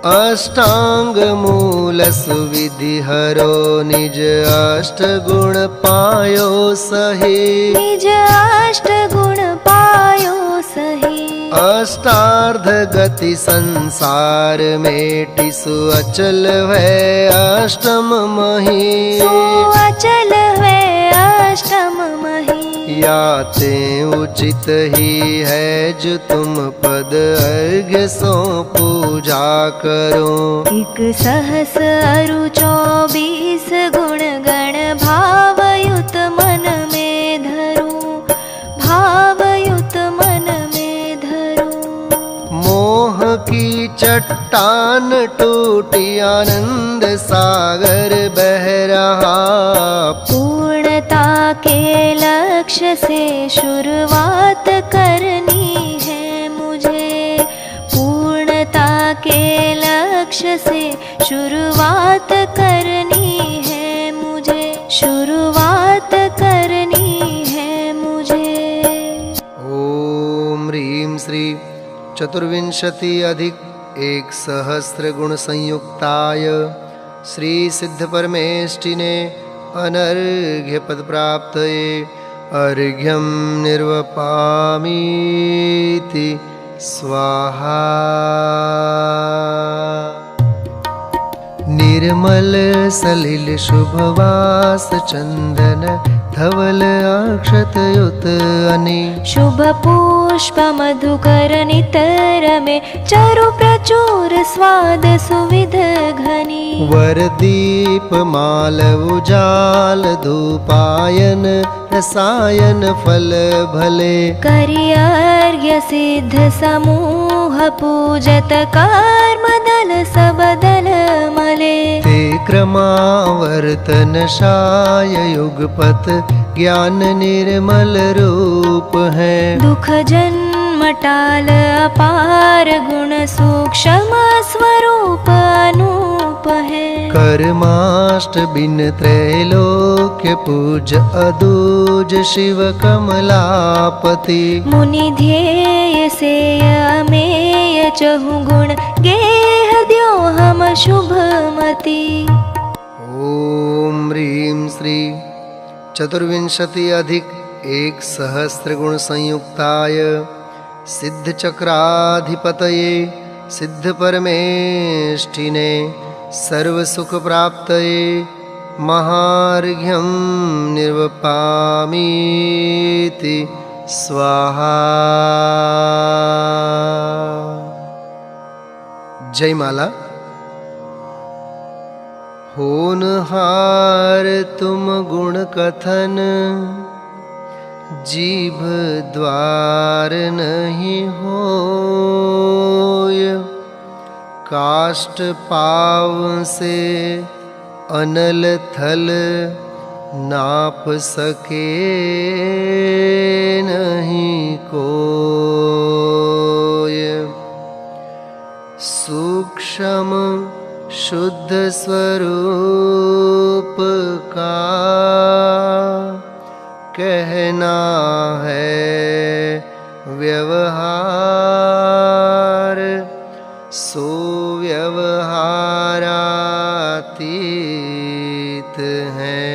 अष्टांग मूल सुविधि हरो निज अष्ट गुण पायो सही, निज अष्ट गुण पायो सही। अष्टार्ध गति संसार मेटि सुअचल है अष्टम मही, सुअचल है अष्टम मही। याते उचित ही है जो तुम पद अर्घ्य सो पूजा करो। एक सहस अरु 24 गुण गण भावयुत मन में धरूं, चट्टान टूटी आनंद सागर बह रहा। पूर्णता के लक्ष्य से शुरुआत करनी है मुझे, पूर्णता के लक्ष्य से शुरुआत करनी है मुझे, शुरुआत करनी है मुझे। ओम ह्रीं श्री चतुर्विंशति अधिक 1,000 गुण संयुक्ताय श्री सिद्ध परमेष्टिने अनर्घ्य पद प्राप्तये अर्घ्यं निर्वपामीति स्वाहा। निर्मल सलिल शुभवास चंदन धवल अक्षतयुत अनि शुभ पुष्प मधुकर नितर में चारु प्रचुर स्वाद सुविध घनी। वरदीप माल उजाल धूपायन रसायन फल भले करि अर्घ्य सिद्ध समूह पूजत कर्म दल सब दल मले। ते क्रमावर्तन शाय युगपत ज्ञान निर्मल रूप है। दुख जन्म टाल अपार गुण सूक्ष्म स्वरूप अनूप है। कर्माष्ट बिन त्रैलोक्य पूज अदूज शिव कमलापति। मुनि ध्येय से अमेय चहु गुण गेह द्यो हम शुभमति। ओम ह्रीं श्री चतुर्विंशति अधिक 1,000 गुण संयुक्ताय सिद्ध चक्राधिपतये सिद्ध परमेष्ठिने सर्व सुख प्राप्तये महार्घ्यं निर्वपामीति स्वाहा। जयमाला। होनहार तुम गुण कथन जीभ द्वार नहीं होय। काष्ठ पाव से अनल थल नाप सके नहीं कोय। सूक्ष्म शुद्ध स्वरूप का कहना है व्यवहार सो व्यवहारातीत है।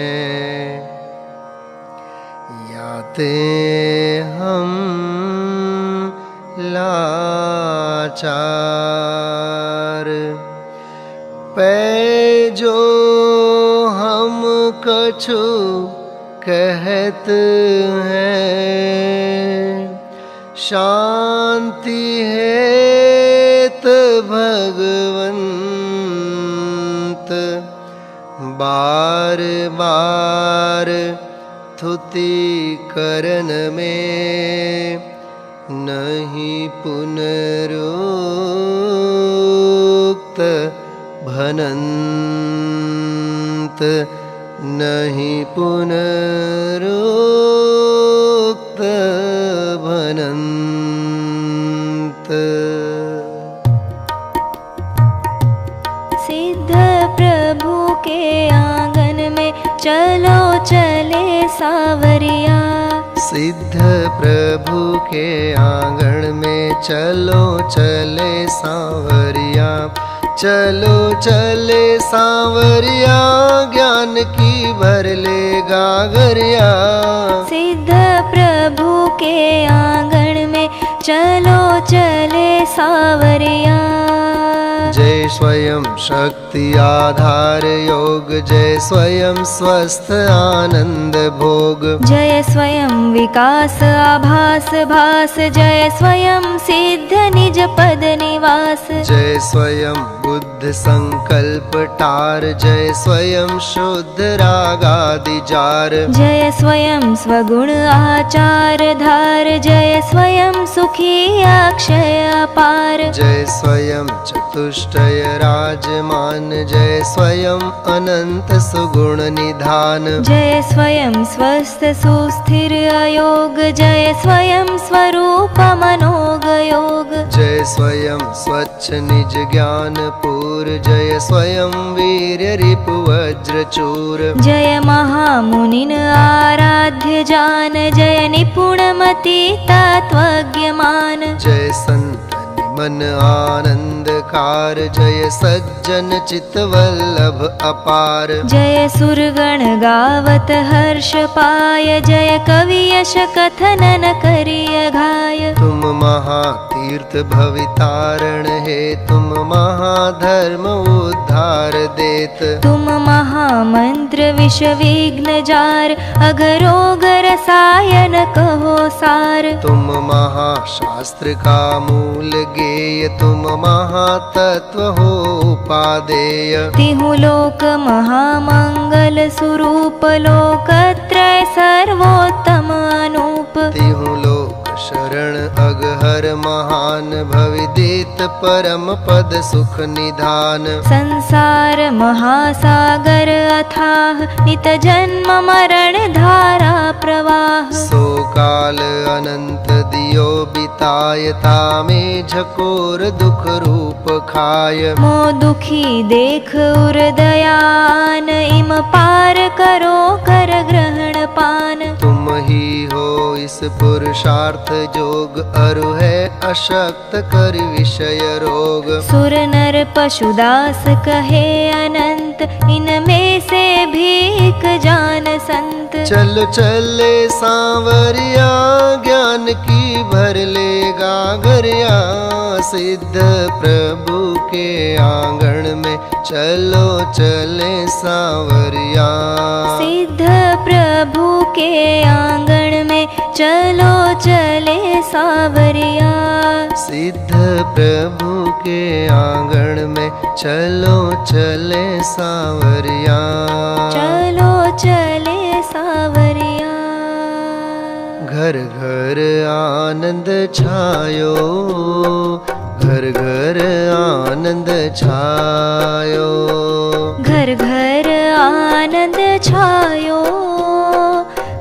याते हम लाचार पै जो हम कछु कहत हैं। शांति हेत भगवंत बार बार थुति करन में नहीं पुनरुक्त भनंत नहीं पुनरुक्त भनंत। सिद्ध प्रभु के आंगन में चलो चले सावरिया। सिद्ध प्रभु के आंगन में चलो चले सांवरिया। चलो चले सांवरिया ज्ञान की भर ले गागरिया। सिद्ध प्रभु के आंगन में चलो चले सावरिया। जय स्वयं शक्ति आधार योग जय स्वयं स्वस्थ आनंद भोग। जय स्वयं विकास आभास भास जय स्वयं सिद्ध निज पद निवास। जय स्वयं बुद्ध संकल्प टार, जय स्वयं शुद्ध रागादि जार। जय स्वयं स्वगुण आचार धार, जय स्वयं सुखी अक्षय अपार। जय स्वयं चतुष्टय राजमान, जय स्वयं अनंत सुगुण निधान। जय स्वयं स्वस्थ सुस्थिर अयोग, जय स्वयं स्वरूप मनोग योग। जय स्वयं स्वच्छ निज ज्ञान पूर, जय स्वयं वीर रिपु वज्र चूर। जय महामुनिन आराध्य जान, जय निपुण मति तत्वज्ञ मान। जय संत मन आनंदकार, जय सज्जन चित वल्लभ अपार। जय सुरगण गावत हर्ष पाय, जय कवि यश कथनन करिय घाय। तुम महातीर्थ भवितारण है, तुम महाधर्म उद्धार देत। तुम महामंत्र विष विघ्न जार, अघरोघ रसायन कहो सार। तुम महाशास्त्र का मूल गेय, तुम महातत्व हो उपादेय। तिहु लोक महामंगल स्वरूप, लोकत्रय सर्वोत्तम अनूप। तिहु लोक शरण अगहर महान, भविदित परम पद सुख निधान। संसार महासागर अथाह, नित जन्म मरण धारा प्रवाह। सो काल अनंत दियो बिताय, तामे झकोर दुख रूप खाय। मो दुखी देख उर दयान, इम पार करो कर ग्रहण पान। तुम ही हो इस पुरुषार्थ जोग, अरु है अशक्त कर विषय रोग। सुर नर पशुदास कहे अनंत, इनमें से भीख जान संत। चल चले सांवरिया, ज्ञान की भर ले गागरिया। सिद्ध प्रभु के आंगन में चलो चले सांवरिया। सिद्ध प्रभु के आंगन में चलो चले सांवरिया। सिद्ध प्रभु के आंगन में चलो चले सांवरिया। चलो चले सांवरिया। घर घर आनंद छायो, घर घर आनंद छायो। घर घर आनंद छायो,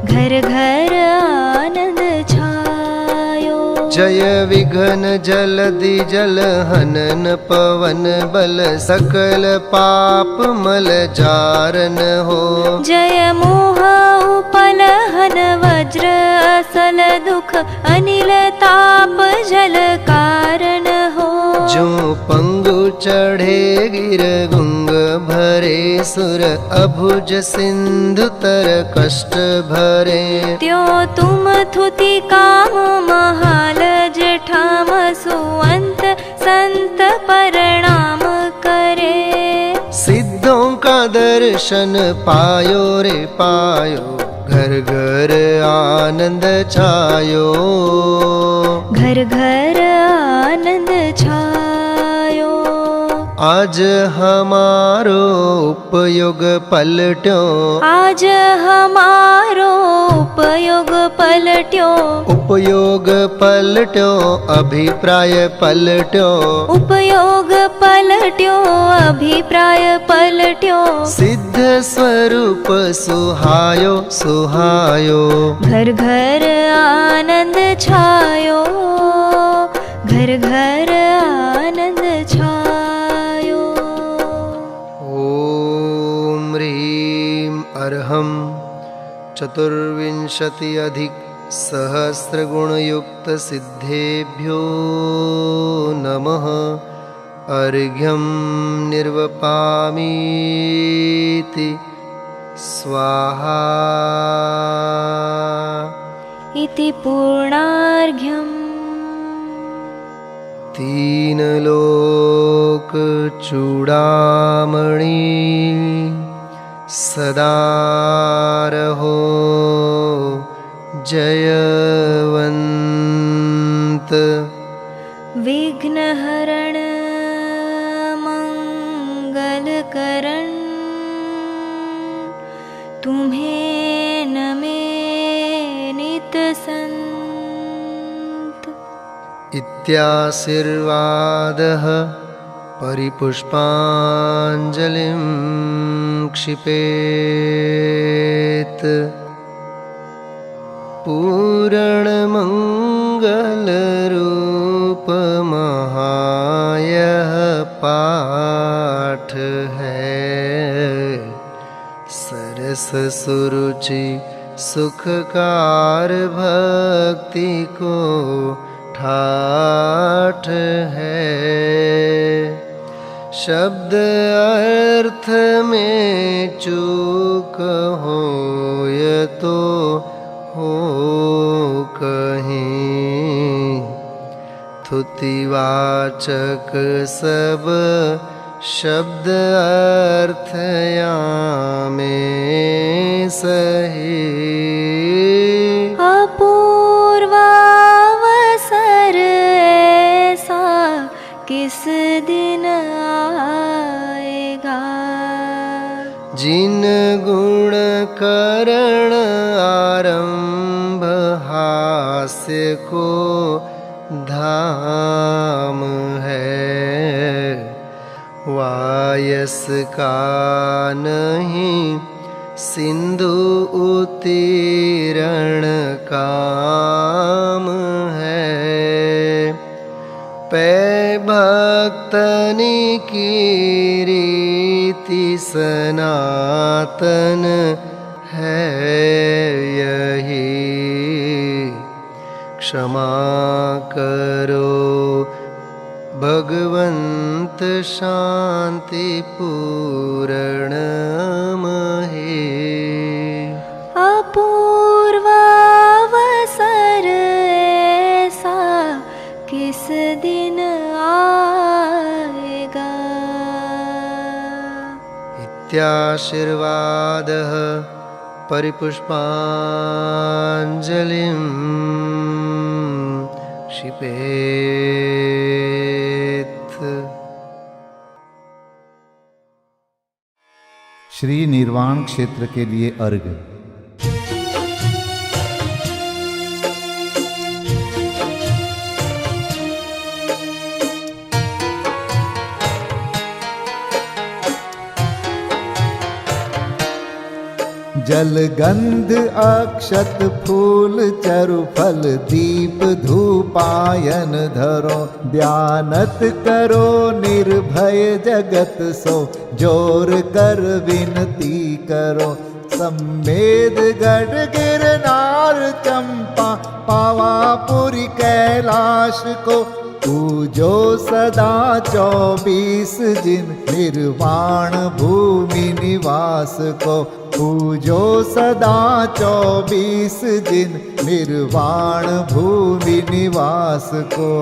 घर घर आनंद छायो। जय विघन जलधि जल हनन, पवन बल सकल पाप मल जारन हो। जय मोह उपल हन वज्र असल दुख, अनिल ताप जल कारण हो। जो पंगु चढ़े गिर गुंग भरे, सुर अभुज सिंधु तर कष्ट भरे। त्यो तुम थुति काम महाल, जठाम सुअंत संत प्रणाम करे। सिद्धों का दर्शन पायो रे पायो, घर घर आनंद छायो। घर घर आनंद छायो। आज हमारो उपयोग पलट्यो, आज हमारो उपयोग पलट्यो। उपयोग पलट्यो अभिप्राय पलट्यो। उपयोग पलट्यो अभिप्राय पलट्यो। सिद्ध स्वरूप सुहायो सुहायो। घर घर आनंद छायो, घर घर आनंद छायो। ओम ह्रीं अर्हं चतुर्विंशति अधिक सहस्र गुण युक्त सिद्धेभ्यो नमः। अर्घ्यं निर्वपामीति स्वाहा। इति पूर्णार्घ्यम्। तीन लोक चूड़ामणि सदा रहो जयवंत। विघ्नहरण सन्तु। इत्याशीर्वादः परिपुष्पाञ्जलिं क्षिपेत्। पूरणमङ्गलरूपमहायः पाठ है, सरस सुरुचि सुखकार भक्ति को ठाठ है। शब्द अर्थ में चूक हो ये तो हो कहीं, थुतिवाचक सब शब्द अर्थ यहाँ में सही। अपूर्वावसर ऐसा किस दिन आएगा, जिन गुण करण आरंभ हास्य को धाम है, वायस का नहीं सिंधु उत्तीर्ण काम है। पै भक्तनि की रीति सनातन है यही, क्षमा करो भगवंत शांति पूर्ण महे। अपूर्वावसर ऐसा किस दिन आएगा। इत्याशीर्वादः परिपुष्पाञ्जलिं क्षिपेत्। श्री निर्वाण क्षेत्र के लिए अर्घ्य। जल गंध अक्षत फूल चरु फल दीप धूपायन धरो, ध्यानत करो निर्भय जगत सो, जोर कर विनती करो। सम्मेद गढ़ गिरनार चंपा पावापुरी कैलाश को, पूजो सदा 24 जिन निर्वाण भूमि निवास को, पूजो सदा 24 जिन निर्वाण भूमि निवास को।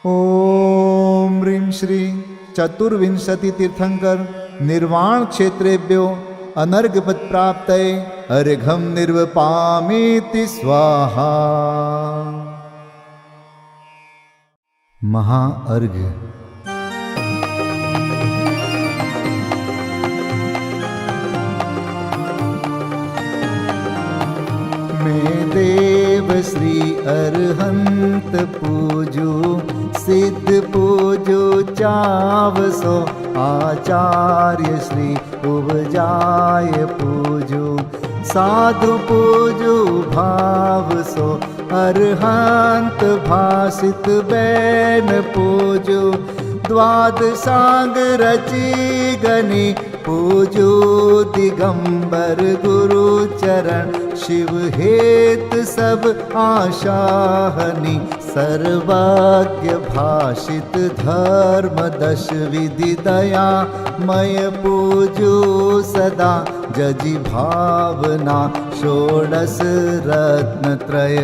ओम ह्रीं श्री चतुर्विंशति तीर्थंकर निर्वाण क्षेत्रेभ्यो अनर्घपद प्राप्तये अर्घं निर्वपामीति स्वाहा। महाअर्घ्य। मैं देव श्री अरहंत पूजू, सिद्ध पूजू चावसो, आचार्य श्री उपजाय पूजू, साधु पूजू भाव सो, अरहंत भाषित बैन पूजू, द्वादशांग रची गनी पूजू, दिगंबर गुरु चरण शिव हेत सब आशाहनी, सर्वज्ञ भाषित धर्म दश विधि दया मय पूजू सदा, जजी भावना षोडश रत्न त्रय,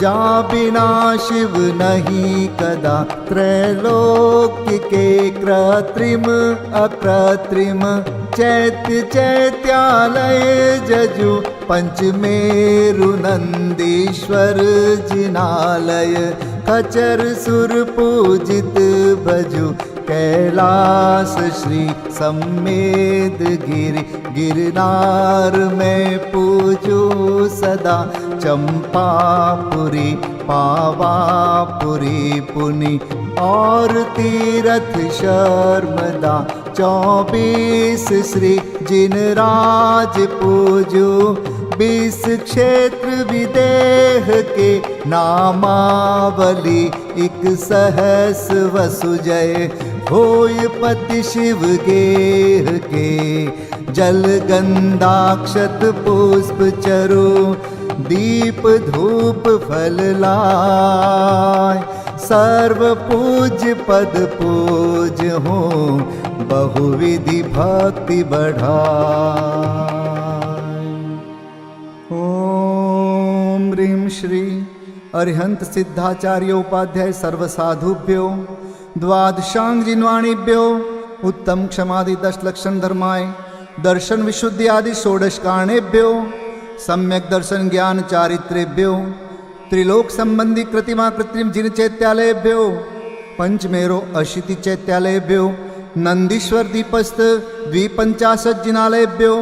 जा बिना शिव नहीं कदा, त्रैलोक्य के कृत्रिम अकृत्रिम, चैत्य चैत्यालय जजु, पंचमेरु नंदीश्वर जिनालय, खचर सुर पूजित भजु, कैलास श्री सम्मेद गिरि गिरनार में पूजू सदा चंपापुरी पावापुरी पुनि और तीरथ शर्मदा 24 श्री जिनराज पूजू 20 क्षेत्र विदेह के नामावली 1 सहस वसुजय होय पति शिव गेह के जल गंधाक्षत पुष्प चरु दीप धूप फल लाय सर्व पूज्य पद पूज हो बहुविधि भक्ति बढ़ाय। ओम ह्रीं श्री अरिहंत सिद्धाचार्य उपाध्याय सर्वसाधुभ्यो द्वादशांग जिन्वाणीभ्यो उत्तम क्षमादि 10 लक्षण धर्माय दर्शन विशुद्धि आदि 16 कारणेभ्यो सम्यक दर्शन ज्ञान चारित्रेभ्यो त्रिलोक संबंधी कृतिमा कृत्रिम जिन चैत्यालयेभ्यो पंचमेरो अशीति चैत्यालयेभ्यो नंदीश्वर दीपस्थ 250 जिनालयेभ्यो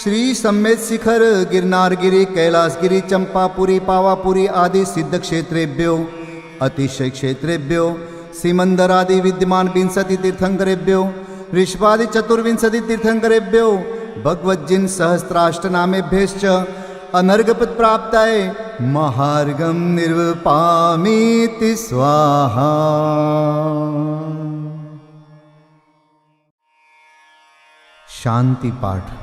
श्री सम्मेद शिखर गिरनारगिरी कैलासगिरी चंपापुरी पावापुरी आदि सिद्ध क्षेत्रेभ्यो अतिशय क्षेत्रेभ्यो सीमंदर आदि विद्यमान 20 तीर्थंकरेभ्यो ऋषभादि 24 तीर्थंकरेभ्यो भगवज्जिन सहस्राष्टनामेभ्यश्च अनर्घपद प्राप्ताय महार्गम निर्वपामीति स्वाहा। शांति पाठ।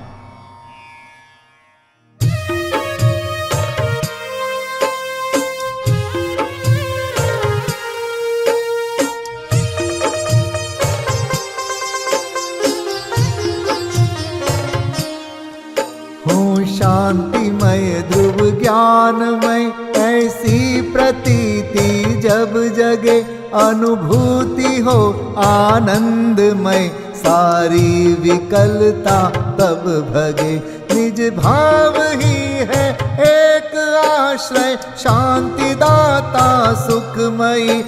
शांतिमय ध्रुव ज्ञानमय ऐसी प्रतीति जब जगे अनुभूति हो आनंदमय सारी विकलता तब भगे निज भाव ही है एक आश्रय शांति दाता सुखमयी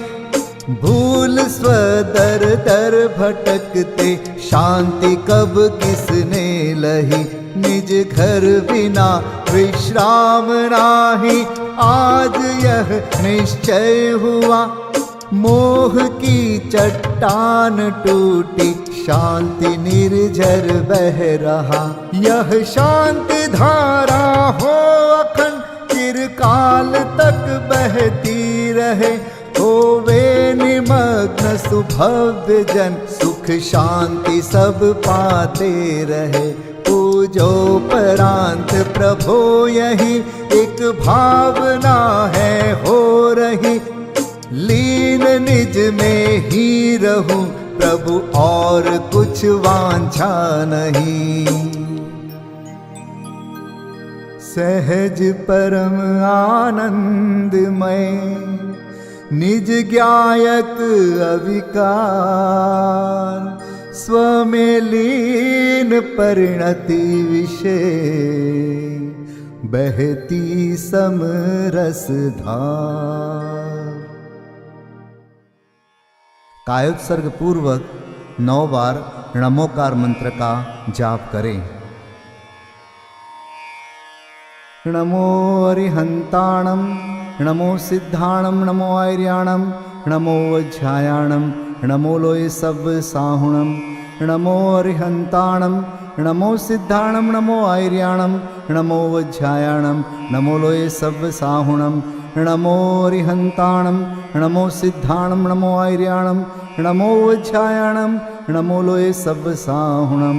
भूल स्वदर दर भटकते शांति कब किसने लही निज घर बिना विश्राम नाही आज यह निश्चय हुआ मोह की चट्टान टूटी शांति निर्झर बह रहा यह शांति धारा हो अखंड चिरकाल तक बहती रहे होवे निमग्न सुभव्य जन सुख शांति सब पाते रहे पूजो परांत प्रभो यही एक भावना है हो रही लीन निज में ही रहूं प्रभु और कुछ वांछा नहीं सहज परम आनंदमय निज ज्ञायक अविकार स्वमें लीन परिणति विषय बहती समरस धार। कायोत्सर्ग पूर्वक 9 बार नमोकार मंत्र का जाप करें। नमो अरिहंताणं नमो सिद्धाणं नमो आर्याणं नमो वज्रायाणं नमो लोय सब साहुणं नमो अरिहंताणं नमो सिद्धाणं नमो आर्याणं नमो वज्रायाणं नमो लोय सब साहुणं नमो अरिहंताणं नमो सिद्धाणं नमो आर्याणं नमो वज्रायाणं नमो लोय सब साहुणं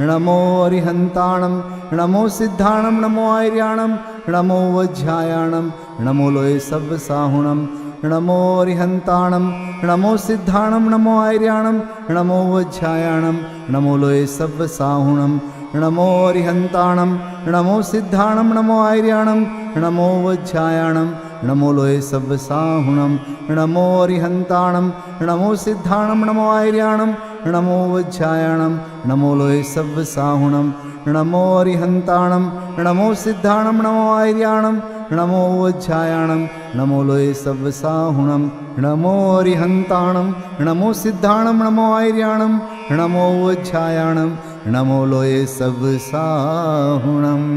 नमो अरिहंताणं नमो सिद्धाणं नमो आर्याणं नमो वज्रायाणं नमो लोय सब साहुणं नमो अरिहंताणं नमो सिद्धाणं नमो आर्याणं नमो वज्रायाणं नमो लोय सब साहुणं नमो अरिहंताणं नमो सिद्धाणं नमो आर्याणं नमो वज्रायाणं नमो लोय सब साहुणं नमो अरिहंताणं नमो सिद्धाणं नमो आर्याणं नमो वज्रायाणं नमो लोय सब साहुणं नमो अरिहंताणं नमो सिद्धाणं नमो आर्याणं नमो वज्रायणं नमो लोये सव्वसाहुणं नमो अरिहन्ताणं नमो सिद्धाणं नमो आर्याणं नमो वज्रायणं नमो लोये सव्वसाहुणम्।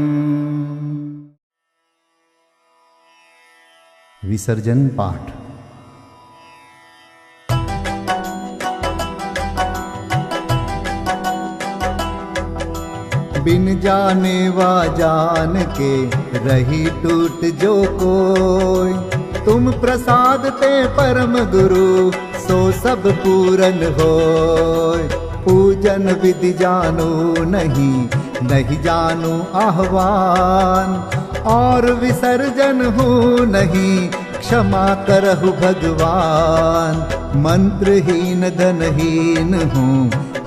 विसर्जन पाठ। बिन जाने वा जान के रही टूट जो कोई, तुम प्रसाद ते परम गुरु सो सब पूरन होय। पूजन विधि जानो नहीं, नहीं जानो आह्वान, और विसर्जन हूँ नहीं, क्षमा करहु भगवान। मंत्रहीन धनहीन हूँ,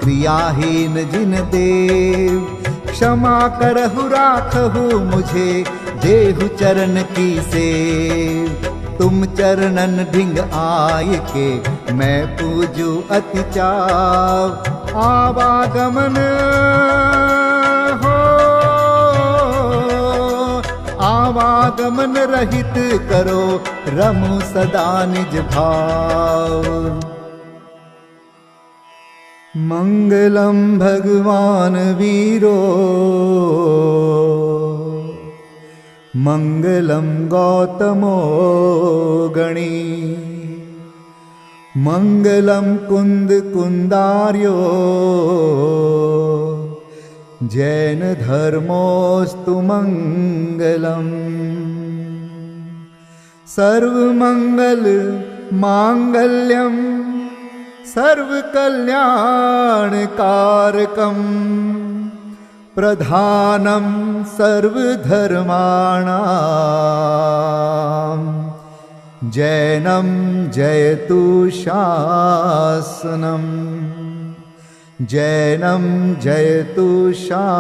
क्रियाहीन जिन देव, क्षमा करहु राखहु मुझे, देहु चरण की सेव। तुम चरणन ढिंग आय के, मैं पूजू अति चाव। आवागमन हो, आवागमन रहित करो, रमु सदा निज भाव। मंगलम भगवान वीरो, मंगलम गौतमो गणी, मंगलम कुंद कुंदार्यो, जैन धर्मोस्तु मंगलम। सर्वमंगल मांगल्यम सर्वकल्याणकारकं, प्रधानं सर्वधर्माणां, जैनं जयतु शासनं, जैनं जयतु शासनं,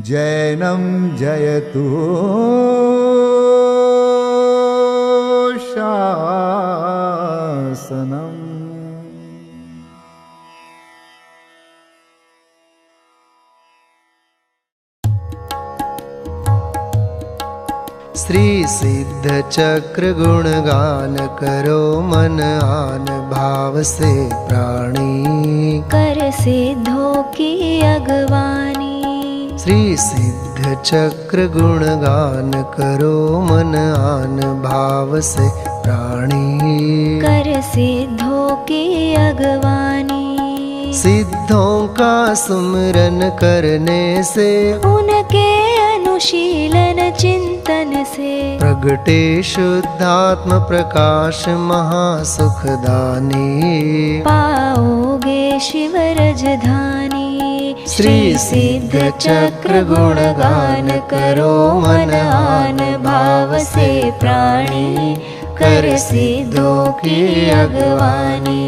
जैनं जयतु शासनम्। श्री सिद्ध चक्र गुणगान करो, मन आन भाव से प्राणी, कर सिद्धों की अगवानी। श्री सिद्ध चक्र गुणगान करो, मन आन भाव से प्राणी, कर सिद्धों की अगवानी। सिद्धों का सुमरन करने से, उनके अनुशीलन चिंतन से, प्रगटे शुद्धात्म प्रकाश महासुखदानी। पाओगे शिव रजधानी। श्री सिद्ध चक्र गुणगान करो, मन आन भाव से प्राणी, कर सिद्धों की अगवानी।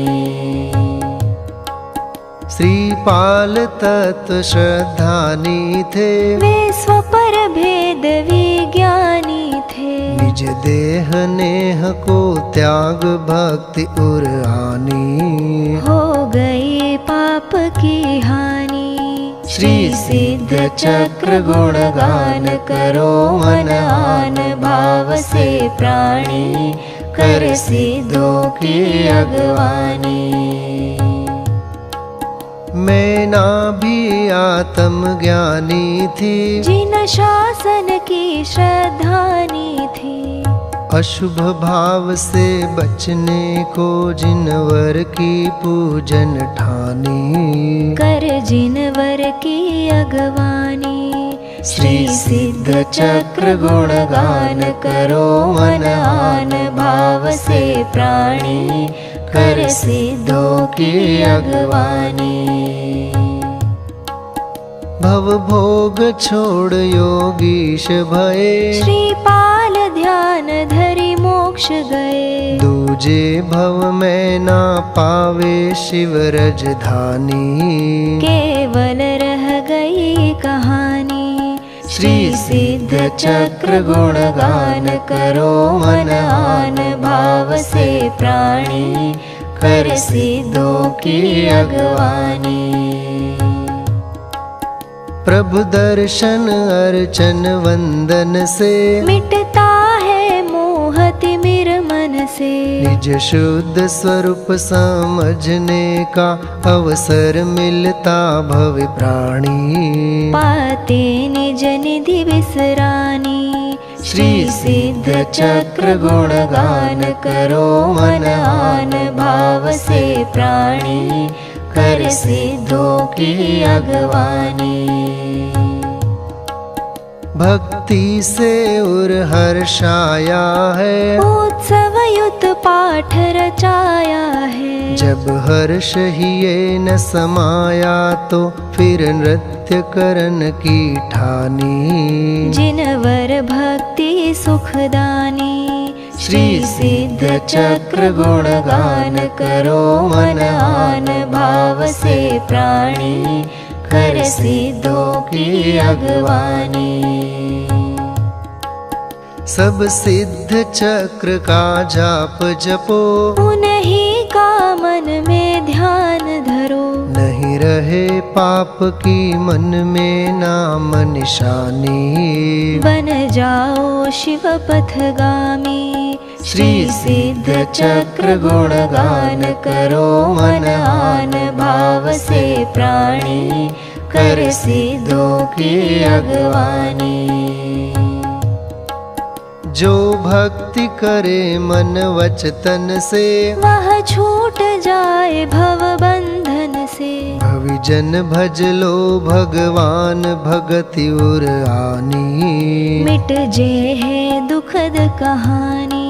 श्रीपाल तत्व श्रद्धानी थे, वे स्वपर भेद विज्ञानी थे। निज देह नेह को त्याग भक्ति उर आनी, हो गई पाप की हानि। श्री सिद्ध चक्र गुणगान करो, मन आन भाव से प्राणी, कर सिद्धों की अगवानी। मैं ना भी आत्म ज्ञानी थी, जिन शासन की श्रद्धानी थी। अशुभ भाव से बचने को जिनवर की पूजन ठानी, कर जिनवर की अगवानी। श्री सिद्ध चक्र गुणगान करो, मन आन भाव से प्राणी, कर सिद्धों की अगवानी। भव भोग छोड़ योगीश भये, श्रीपाल ध्यान धरि मोक्ष गए। दूजे भव में ना पावे शिव रजधानी, केवल रह गई कहानी। श्री सिद्ध चक्र गुणगान करो, मन आन भाव से प्राणी, कर सिद्धों की अगवानी। प्रभु दर्शन अर्चन वंदन से मिटता है मोह तिमिर मन से। निज शुद्ध स्वरूप समझने का अवसर मिलता भव प्राणी। पाते निज निधि विसरानी। श्री सिद्ध चक्र गुणगान करो मन आन भाव से प्राणी। कर सिद्धों की अगवानी। भक्ति से उर हर्षाया है उत्सव युत पाठ रचाया है। जब हर्ष ही ये न समाया तो फिर नृत्य करन की ठानी। जिनवर भक्ति सुखदानी। श्री सिद्ध चक्र गुणगान करो मन आन भाव से प्राणी। कर सिद्धों की अगवानी। सब सिद्ध चक्र का जाप जपो उन्हीं का मन में ध्यान धरो। नहीं रहे पाप की मन में नाम निशानी। बन जाओ शिव पथगामी। श्री सिद्ध चक्र गुणगान करो मन आन भाव से प्राणी। कर सिद्धों की अगवानी। जो भक्ति करे मन वच तन से वह छूट जाए भव बंधन से। भविजन भज लो भगवान भगति उर आनी। मिट जे है दुखद कहानी।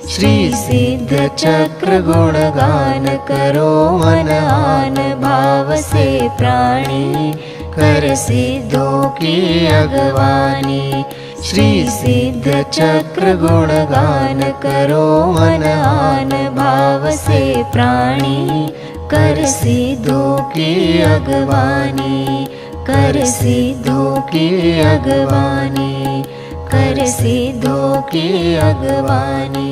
श्री सिद्ध चक्र गुणगान करो मन आन भाव से प्राणी। कर सिद्धों की अगवानी। श्री सिद्ध चक्र गुणगान करो मन आन भाव से प्राणी। कर सिद्धों की अगवानी। कर सिद्धों की अगवानी। कर सिद्धों की अगवानी।